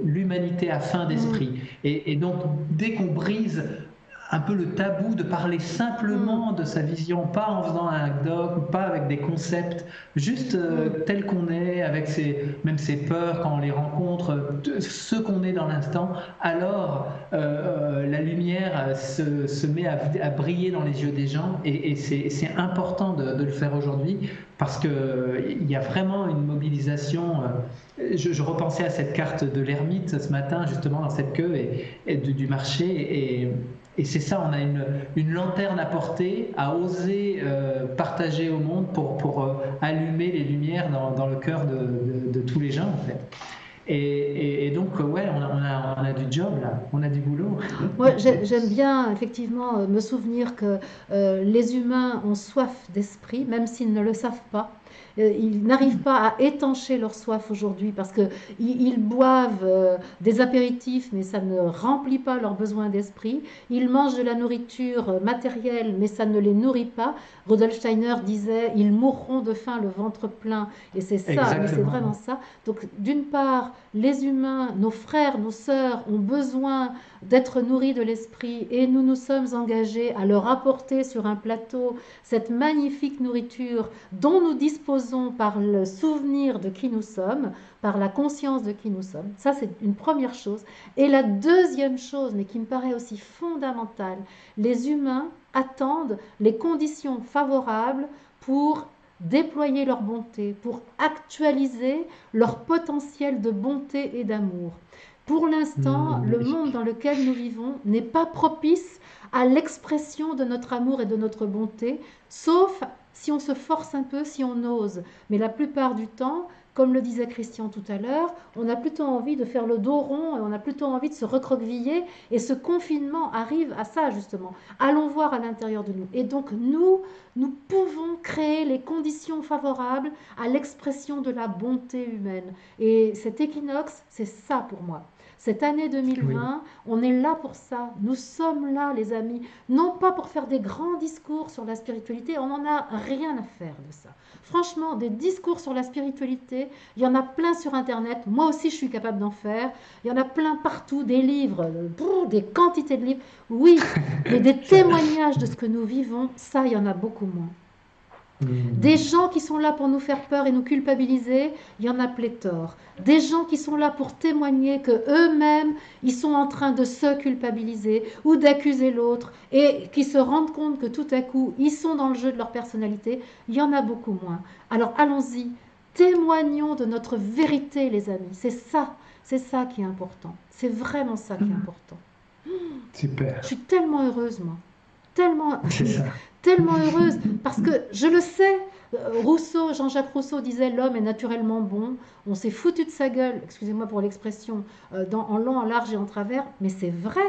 L'humanité a faim d'esprit. Et donc, dès qu'on brise un peu le tabou de parler simplement de sa vision, pas en faisant un dogme, pas avec des concepts, juste tel qu'on est, avec même ses peurs quand on les rencontre, ce qu'on est dans l'instant, alors la lumière se met à briller dans les yeux des gens, et c'est important de le faire aujourd'hui, parce qu'il y a vraiment une mobilisation. Je repensais à cette carte de l'ermite ce matin, justement, dans cette queue du marché, et c'est ça, on a une lanterne à porter, à oser partager au monde pour allumer les lumières dans le cœur de tous les gens, en fait. Et donc, ouais, on a du job là, on a du boulot. Moi, j'aime bien effectivement me souvenir que les humains ont soif d'esprit, même s'ils ne le savent pas. Ils n'arrivent pas à étancher leur soif aujourd'hui parce qu'ils boivent des apéritifs, mais ça ne remplit pas leurs besoins d'esprit. Ils mangent de la nourriture matérielle, mais ça ne les nourrit pas. Rudolf Steiner disait, ils mourront de faim le ventre plein. Et c'est ça, mais c'est vraiment ça. Donc, d'une part, les humains, nos frères, nos sœurs ont besoin d'être nourris de l'esprit, et nous nous sommes engagés à leur apporter sur un plateau cette magnifique nourriture dont nous disposons par le souvenir de qui nous sommes, par la conscience de qui nous sommes. Ça, c'est une première chose. Et la deuxième chose, mais qui me paraît aussi fondamentale, les humains attendent les conditions favorables pour déployer leur bonté, pour actualiser leur potentiel de bonté et d'amour. Pour l'instant, le monde dans lequel nous vivons n'est pas propice à l'expression de notre amour et de notre bonté, sauf si on se force un peu, si on ose. Mais la plupart du temps, comme le disait Christian tout à l'heure, on a plutôt envie de faire le dos rond, et on a plutôt envie de se recroqueviller, et ce confinement arrive à ça justement. Allons voir à l'intérieur de nous. Et donc nous pouvons créer les conditions favorables à l'expression de la bonté humaine. Et cet équinoxe, c'est ça pour moi. Cette année 2020, on est là pour ça. Nous sommes là, les amis. Non pas pour faire des grands discours sur la spiritualité, on n'en a rien à faire de ça. Franchement, des discours sur la spiritualité, il y en a plein sur Internet. Moi aussi, je suis capable d'en faire. Il y en a plein partout, des livres, des quantités de livres. Oui, mais des témoignages de ce que nous vivons, ça, il y en a beaucoup moins. Des gens qui sont là pour nous faire peur et nous culpabiliser, il y en a pléthore. Des gens qui sont là pour témoigner que eux-mêmes, ils sont en train de se culpabiliser ou d'accuser l'autre, et qui se rendent compte que tout à coup, ils sont dans le jeu de leur personnalité, il y en a beaucoup moins. Alors allons-y, témoignons de notre vérité, les amis. C'est ça qui est important. C'est vraiment ça qui est important. Super. Je suis tellement heureuse, moi. Tellement, C'est ça. tellement heureuse, parce que je le sais, Jean-Jacques Rousseau disait l'homme est naturellement bon, on s'est foutu de sa gueule, excusez-moi pour l'expression, en long, en large et en travers, mais c'est vrai,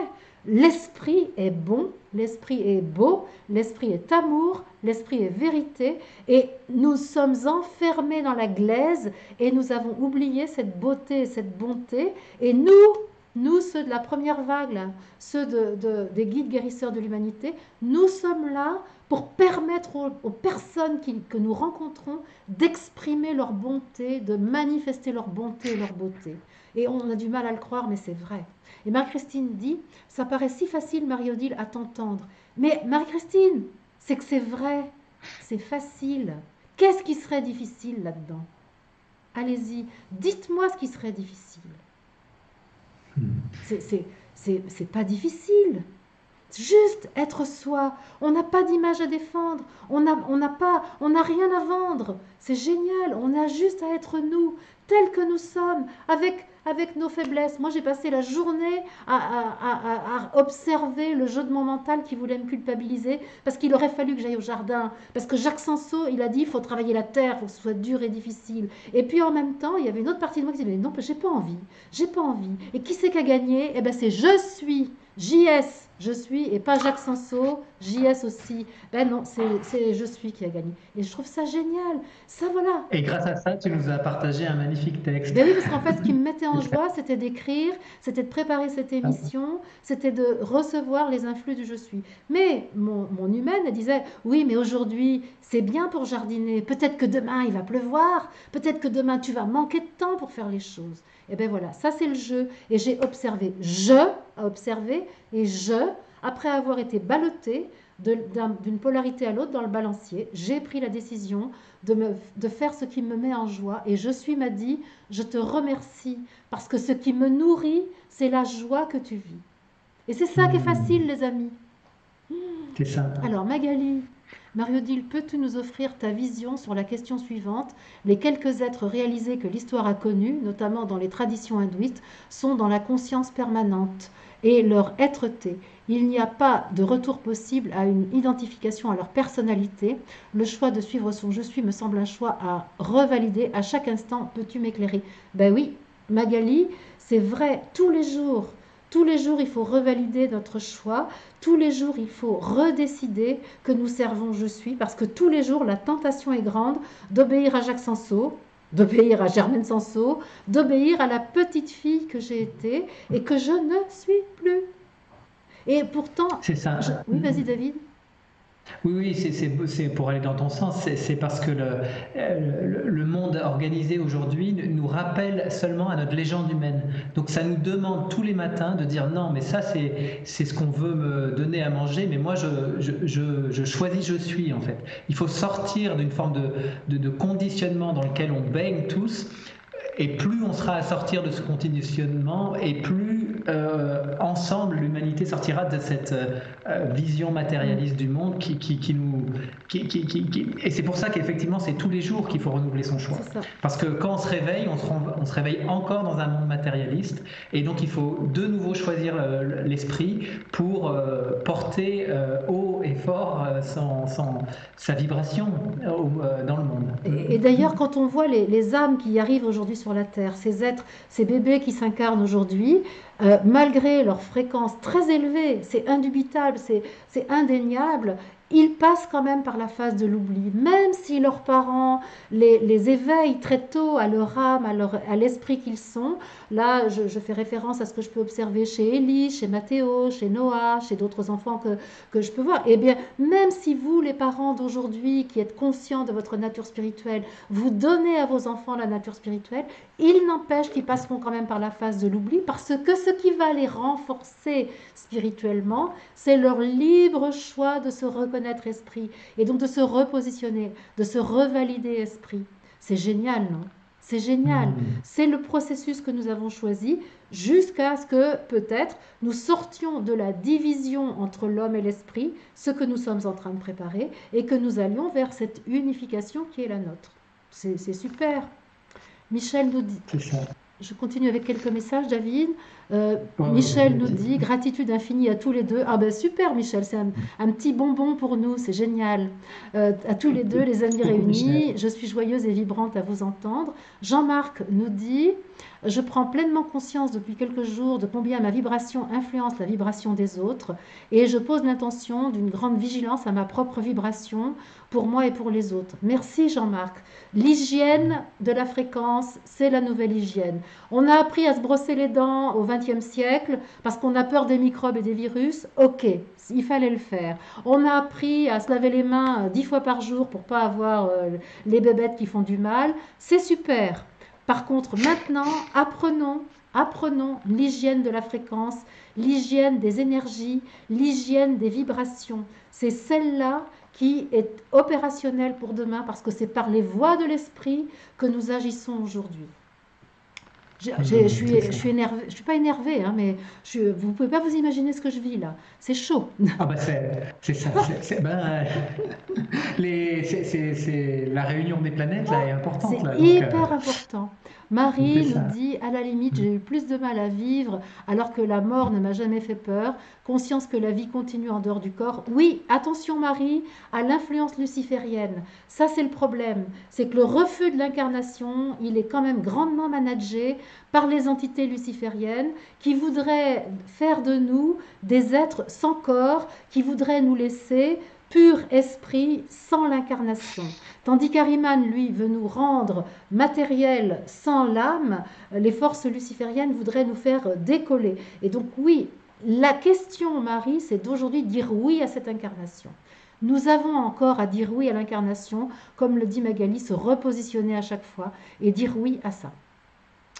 l'esprit est bon, l'esprit est beau, l'esprit est amour, l'esprit est vérité, et nous sommes enfermés dans la glaise, et nous avons oublié cette beauté et cette bonté, et nous, ceux de la première vague, là, ceux des guides guérisseurs de l'humanité, nous sommes là pour permettre aux personnes que nous rencontrons d'exprimer leur bonté, de manifester leur bonté et leur beauté. Et on a du mal à le croire, mais c'est vrai. Et Marie-Christine dit, ça paraît si facile, Marie-Odile, à t'entendre. Mais Marie-Christine, c'est que c'est vrai, c'est facile. Qu'est-ce qui serait difficile là-dedans? Allez-y, dites-moi ce qui serait difficile. C'est pas difficile. Juste être soi. On n'a pas d'image à défendre. On n'a rien à vendre. C'est génial. On a juste à être nous, tels que nous sommes, avec avec nos faiblesses. Moi, j'ai passé la journée à observer le jeu de mon mental qui voulait me culpabiliser parce qu'il aurait fallu que j'aille au jardin. Parce que Jacques Sanso, il a dit, il faut travailler la terre, il faut que ce soit dur et difficile. Et puis en même temps, il y avait une autre partie de moi qui disait, mais non, j'ai pas envie, j'ai pas envie. Et qui c'est qui a gagné? Eh bien, c'est je suis, JS. Je suis, et pas Jacques Sanso, JS aussi. Ben non, c'est je suis qui a gagné. Et je trouve ça génial. Ça, voilà. Et grâce à ça, tu nous as partagé un magnifique texte. Ben oui, parce qu'en fait, ce qui me mettait en joie, c'était d'écrire, c'était de préparer cette émission, c'était de recevoir les influx du je suis. Mais mon humaine, elle disait, oui, mais aujourd'hui, c'est bien pour jardiner. Peut-être que demain, il va pleuvoir. Peut-être que demain, tu vas manquer de temps pour faire les choses. Et ben voilà, ça c'est le jeu. Et j'ai observé. Je a observé et après avoir été ballottée d'une polarité à l'autre dans le balancier, j'ai pris la décision de faire ce qui me met en joie. Et je suis m'a dit, je te remercie parce que ce qui me nourrit, c'est la joie que tu vis. Et c'est ça qui est facile, les amis. C'est ça. Alors Magali, Marie-Odile, peux-tu nous offrir ta vision sur la question suivante? Les quelques êtres réalisés que l'histoire a connus, notamment dans les traditions hindouistes, sont dans la conscience permanente et leur être-té. Il n'y a pas de retour possible à une identification à leur personnalité. Le choix de suivre son je suis me semble un choix à revalider à chaque instant. Peux-tu m'éclairer? Ben oui, Magali, c'est vrai, tous les jours, il faut revalider notre choix. Tous les jours, il faut redécider que nous servons je suis, parce que tous les jours, la tentation est grande d'obéir à Jacques Sanso, d'obéir à Germaine Sanso, d'obéir à la petite fille que j'ai été et que je ne suis plus. Et pourtant... C'est ça. Oui, vas-y David. Oui, c'est pour aller dans ton sens, c'est parce que le monde organisé aujourd'hui nous rappelle seulement à notre légende humaine. Donc ça nous demande tous les matins de dire non, mais ça c'est ce qu'on veut me donner à manger, mais moi je choisis je suis en fait. Il faut sortir d'une forme de conditionnement dans lequel on baigne tous. Et plus on sera à sortir de ce conditionnement, et plus ensemble l'humanité sortira de cette vision matérialiste du monde qui nous... Et c'est pour ça qu'effectivement c'est tous les jours qu'il faut renouveler son choix. Parce que quand on se réveille, on se réveille encore dans un monde matérialiste, et donc il faut de nouveau choisir l'esprit pour porter haut et fort sa vibration dans le monde. Et d'ailleurs, quand on voit les âmes qui arrivent aujourd'hui sur la Terre, ces êtres, ces bébés qui s'incarnent aujourd'hui, malgré leur fréquence très élevée, c'est indubitable, c'est indéniable, ils passent quand même par la phase de l'oubli, même si leurs parents les éveillent très tôt à leur âme, à l'esprit qu'ils sont. Là, je fais référence à ce que je peux observer chez Élie, chez Mathéo, chez Noah, chez d'autres enfants que je peux voir. Eh bien, même si vous, les parents d'aujourd'hui, qui êtes conscients de votre nature spirituelle, vous donnez à vos enfants la nature spirituelle, il n'empêche qu'ils passeront quand même par la phase de l'oubli, parce que ce qui va les renforcer spirituellement, c'est leur libre choix de se reconnaître esprit, et donc de se repositionner, de se revalider esprit. C'est génial, non? C'est génial. C'est le processus que nous avons choisi jusqu'à ce que peut-être nous sortions de la division entre l'homme et l'esprit, ce que nous sommes en train de préparer, et que nous allions vers cette unification qui est la nôtre. C'est super. Michel nous dit... Je continue avec quelques messages, David. Michel nous dit gratitude infinie à tous les deux. Ah ben super, Michel, c'est un petit bonbon pour nous, c'est génial. À tous les deux, les amis réunis, je suis joyeuse et vibrante à vous entendre. Jean-Marc nous dit je prends pleinement conscience depuis quelques jours de combien ma vibration influence la vibration des autres, et je pose l'intention d'une grande vigilance à ma propre vibration pour moi et pour les autres. Merci Jean-Marc. L'hygiène de la fréquence, c'est la nouvelle hygiène. On a appris à se brosser les dents au XXe siècle parce qu'on a peur des microbes et des virus. Ok, il fallait le faire. On a appris à se laver les mains 10 fois par jour pour ne pas avoir les bébêtes qui font du mal. C'est super. Par contre, maintenant, apprenons l'hygiène de la fréquence, l'hygiène des énergies, l'hygiène des vibrations. C'est celle-là qui est opérationnelle pour demain parce que c'est par les voies de l'esprit que nous agissons aujourd'hui. Je suis énervée, je suis pas énervée, hein, mais vous pouvez pas vous imaginer ce que je vis là. C'est chaud. Ah bah c'est ça, la réunion des planètes là est importante C'est là, hyper important. c'est Marie nous ça. dit, à la limite, j'ai eu plus de mal à vivre alors que la mort ne m'a jamais fait peur. Conscience que la vie continue en dehors du corps. Oui, attention Marie, à l'influence luciférienne. Ça, c'est le problème. C'est que le refus de l'incarnation, il est quand même grandement managé par les entités lucifériennes qui voudraient faire de nous des êtres sans corps, qui voudraient nous laisser pur esprit sans l'incarnation. Tandis qu'Ariman, lui, veut nous rendre matériel sans l'âme, les forces lucifériennes voudraient nous faire décoller. Et donc oui, la question, Marie, c'est d'aujourd'hui dire oui à cette incarnation. Nous avons encore à dire oui à l'incarnation, comme le dit Magali, se repositionner à chaque fois et dire oui à ça.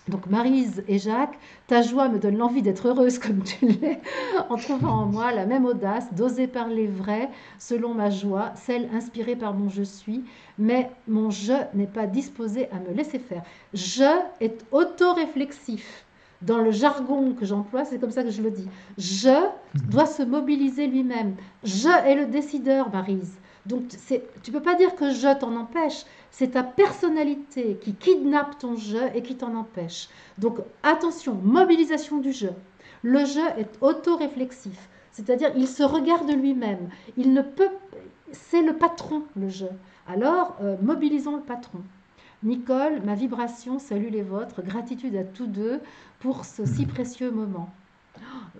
Donc Maryse et Jacques, ta joie me donne l'envie d'être heureuse comme tu l'es, en trouvant en moi la même audace d'oser parler vrai selon ma joie, celle inspirée par mon je suis, mais mon je n'est pas disposé à me laisser faire. Je est autoréflexif. Dans le jargon que j'emploie, c'est comme ça que je le dis. Je doit se mobiliser lui-même. Je est le décideur, Maryse. Donc tu peux pas dire que je t'en empêche, c'est ta personnalité qui kidnappe ton je et qui t'en empêche. Donc attention, mobilisation du je. Le je est autoréflexif, c'est-à-dire il se regarde lui-même. Il ne peut, c'est le patron, le je. Alors mobilisons le patron. Nicole, ma vibration, salue les vôtres, gratitude à tous deux pour ce si précieux moment.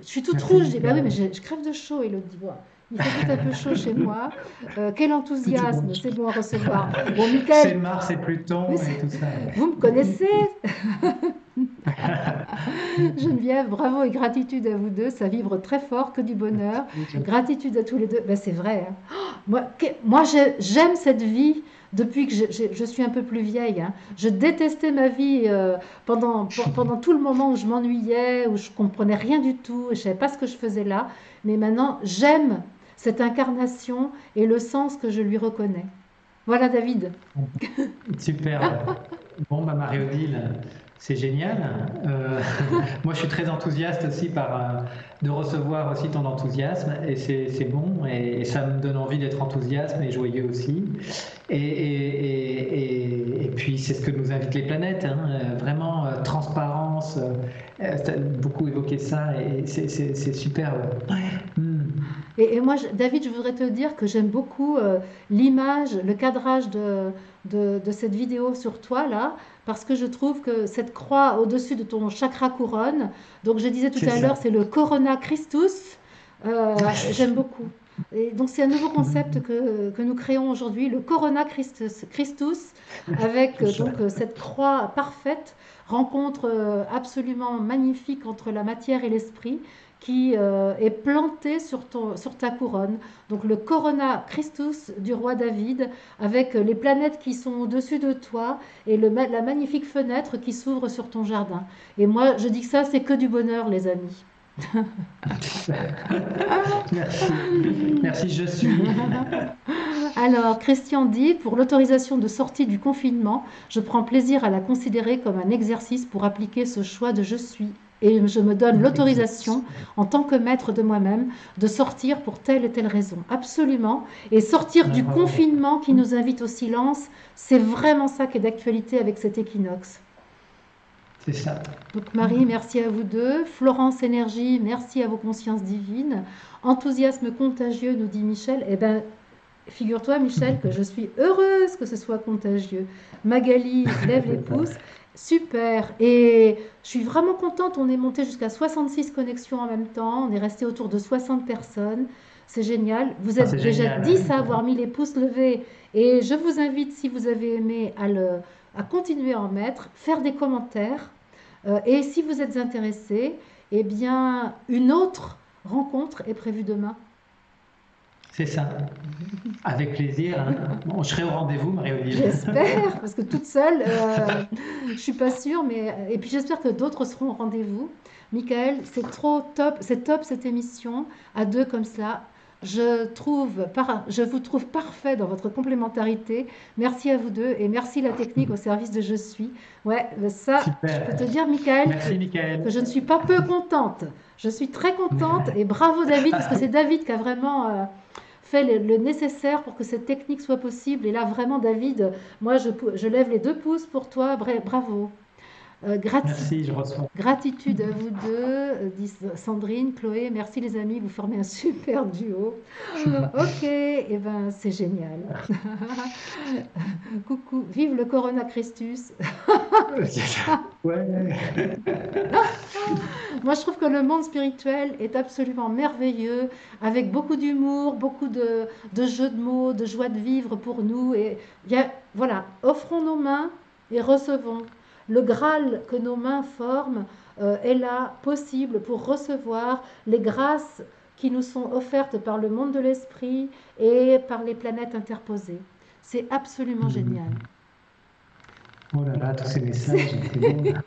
Je suis toute Merci rouge, je dis, bah oui, mais Michael. je crève de chaud, Elodie. Voilà. Il fait tout un peu chaud chez moi. Quel C'est bon. enthousiasme, c'est bon à recevoir. Bon, C'est Michael, Mars et oui, Pluton et tout ça. vous me connaissez, Geneviève, bravo et gratitude à vous deux, ça vibre très fort, que du bonheur. Gratitude à tous les deux, ben, c'est vrai. Hein. Moi j'aime cette vie depuis que je suis un peu plus vieille. Hein. Je détestais ma vie pendant tout le moment où je m'ennuyais, où je comprenais rien du tout, et je savais pas ce que je faisais là. Mais maintenant, j'aime cette incarnation et le sens que je lui reconnais. Voilà, David. Super. Bon, bah Marie-Odile, c'est génial. Moi, je suis très enthousiaste aussi de recevoir aussi ton enthousiasme et c'est bon et ça me donne envie d'être enthousiaste et joyeux aussi. Et puis, c'est ce que nous invitent les planètes, hein, vraiment transparence. Tu as beaucoup évoqué ça et c'est super. Et moi, David, je voudrais te dire que j'aime beaucoup l'image, le cadrage de cette vidéo sur toi, là, parce que je trouve que cette croix au-dessus de ton chakra couronne, donc je disais tout C'est à l'heure, ça. c'est le Corona Christus, j'aime beaucoup. Et donc c'est un nouveau concept que nous créons aujourd'hui, le Corona Christus avec C'est ça. donc cette croix parfaite, rencontre absolument magnifique entre la matière et l'esprit qui est planté sur ta couronne. Donc le Corona Christus du roi David, avec les planètes qui sont au-dessus de toi et la magnifique fenêtre qui s'ouvre sur ton jardin. Et moi, je dis que ça, c'est que du bonheur, les amis. Merci. Merci, je suis. Alors, Christian dit, pour l'autorisation de sortie du confinement, je prends plaisir à la considérer comme un exercice pour appliquer ce choix de je suis. Et je me donne l'autorisation, en tant que maître de moi-même, de sortir pour telle et telle raison. Absolument. Et sortir Ouais, du bravo. confinement qui nous invite au silence, c'est vraiment ça qui est d'actualité avec cet équinoxe. C'est ça. Donc Marie, merci à vous deux. Florence Énergie, merci à vos consciences divines. Enthousiasme contagieux, nous dit Michel. Eh bien, figure-toi, Michel, que je suis heureuse que ce soit contagieux. Magali lève les pouces. Super. Et je suis vraiment contente. On est monté jusqu'à 66 connexions en même temps. On est resté autour de 60 personnes. C'est génial. Vous Ah, êtes c'est déjà génial. 10 à avoir mis les pouces levés. Et je vous invite, si vous avez aimé, à continuer à en mettre, faire des commentaires. Et si vous êtes intéressé, eh bien, une autre rencontre est prévue demain. C'est ça. Avec plaisir. Hein. Bon, je serai au rendez-vous, Marie-Odile. J'espère, parce que toute seule, je ne suis pas sûre, mais et puis j'espère que d'autres seront au rendez-vous. Michael, c'est trop top, c'est top cette émission, à deux comme ça. je vous trouve parfait dans votre complémentarité. Merci à vous deux et merci la technique au service de Je suis. Ouais, ça, je peux te Super. dire, Michael, Merci, que Michael. je ne suis pas peu contente. Je suis très contente et bravo David, parce que c'est David qui a vraiment fait le nécessaire pour que cette technique soit possible. Et là, vraiment, David, moi, je lève les 2 pouces pour toi. Bravo. Grati- Merci, je reçois. Gratitude à vous deux, dit Sandrine, Chloé. Merci les amis, vous formez un super duo. Ok, et ben c'est génial. Coucou, vive le Corona Christus. Ouais. Moi, je trouve que le monde spirituel est absolument merveilleux, avec beaucoup d'humour, beaucoup de jeux de mots, de joie de vivre pour nous. Et voilà, offrons nos mains et recevons. Le Graal que nos mains forment est là, possible pour recevoir les grâces qui nous sont offertes par le monde de l'esprit et par les planètes interposées. C'est absolument génial. Oh là là, tous ces messages, c'est beau là.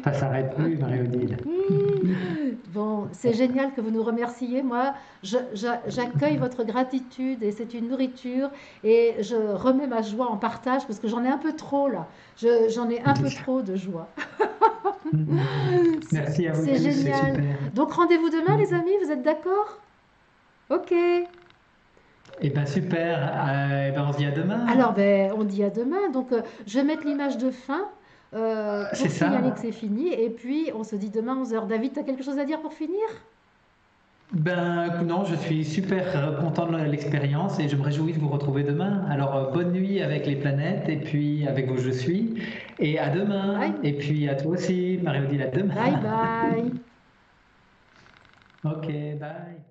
Ça s'arrête plus, Marie-Odile. Bon, c'est génial que vous nous remerciez. Moi, j'accueille votre gratitude et c'est une nourriture et je remets ma joie en partage parce que j'en ai un peu trop là. J'en ai un peu trop de joie. Merci à vous C'est tous, c'est génial. super. Donc rendez-vous demain les amis, vous êtes d'accord? Ok. Eh ben super, eh ben on se dit à demain. Alors ben, on dit à demain. Donc je vais mettre l'image de fin C'est pour signaler ça. que c'est fini et puis on se dit demain 11 h. David, tu as quelque chose à dire pour finir? Ben non, je suis super content de l'expérience et je me réjouis de vous retrouver demain. Alors bonne nuit avec les planètes et puis avec vos je suis et à demain. Bye Et puis à toi aussi, Marie-Odile, à demain. bye. Bye. Ok, bye.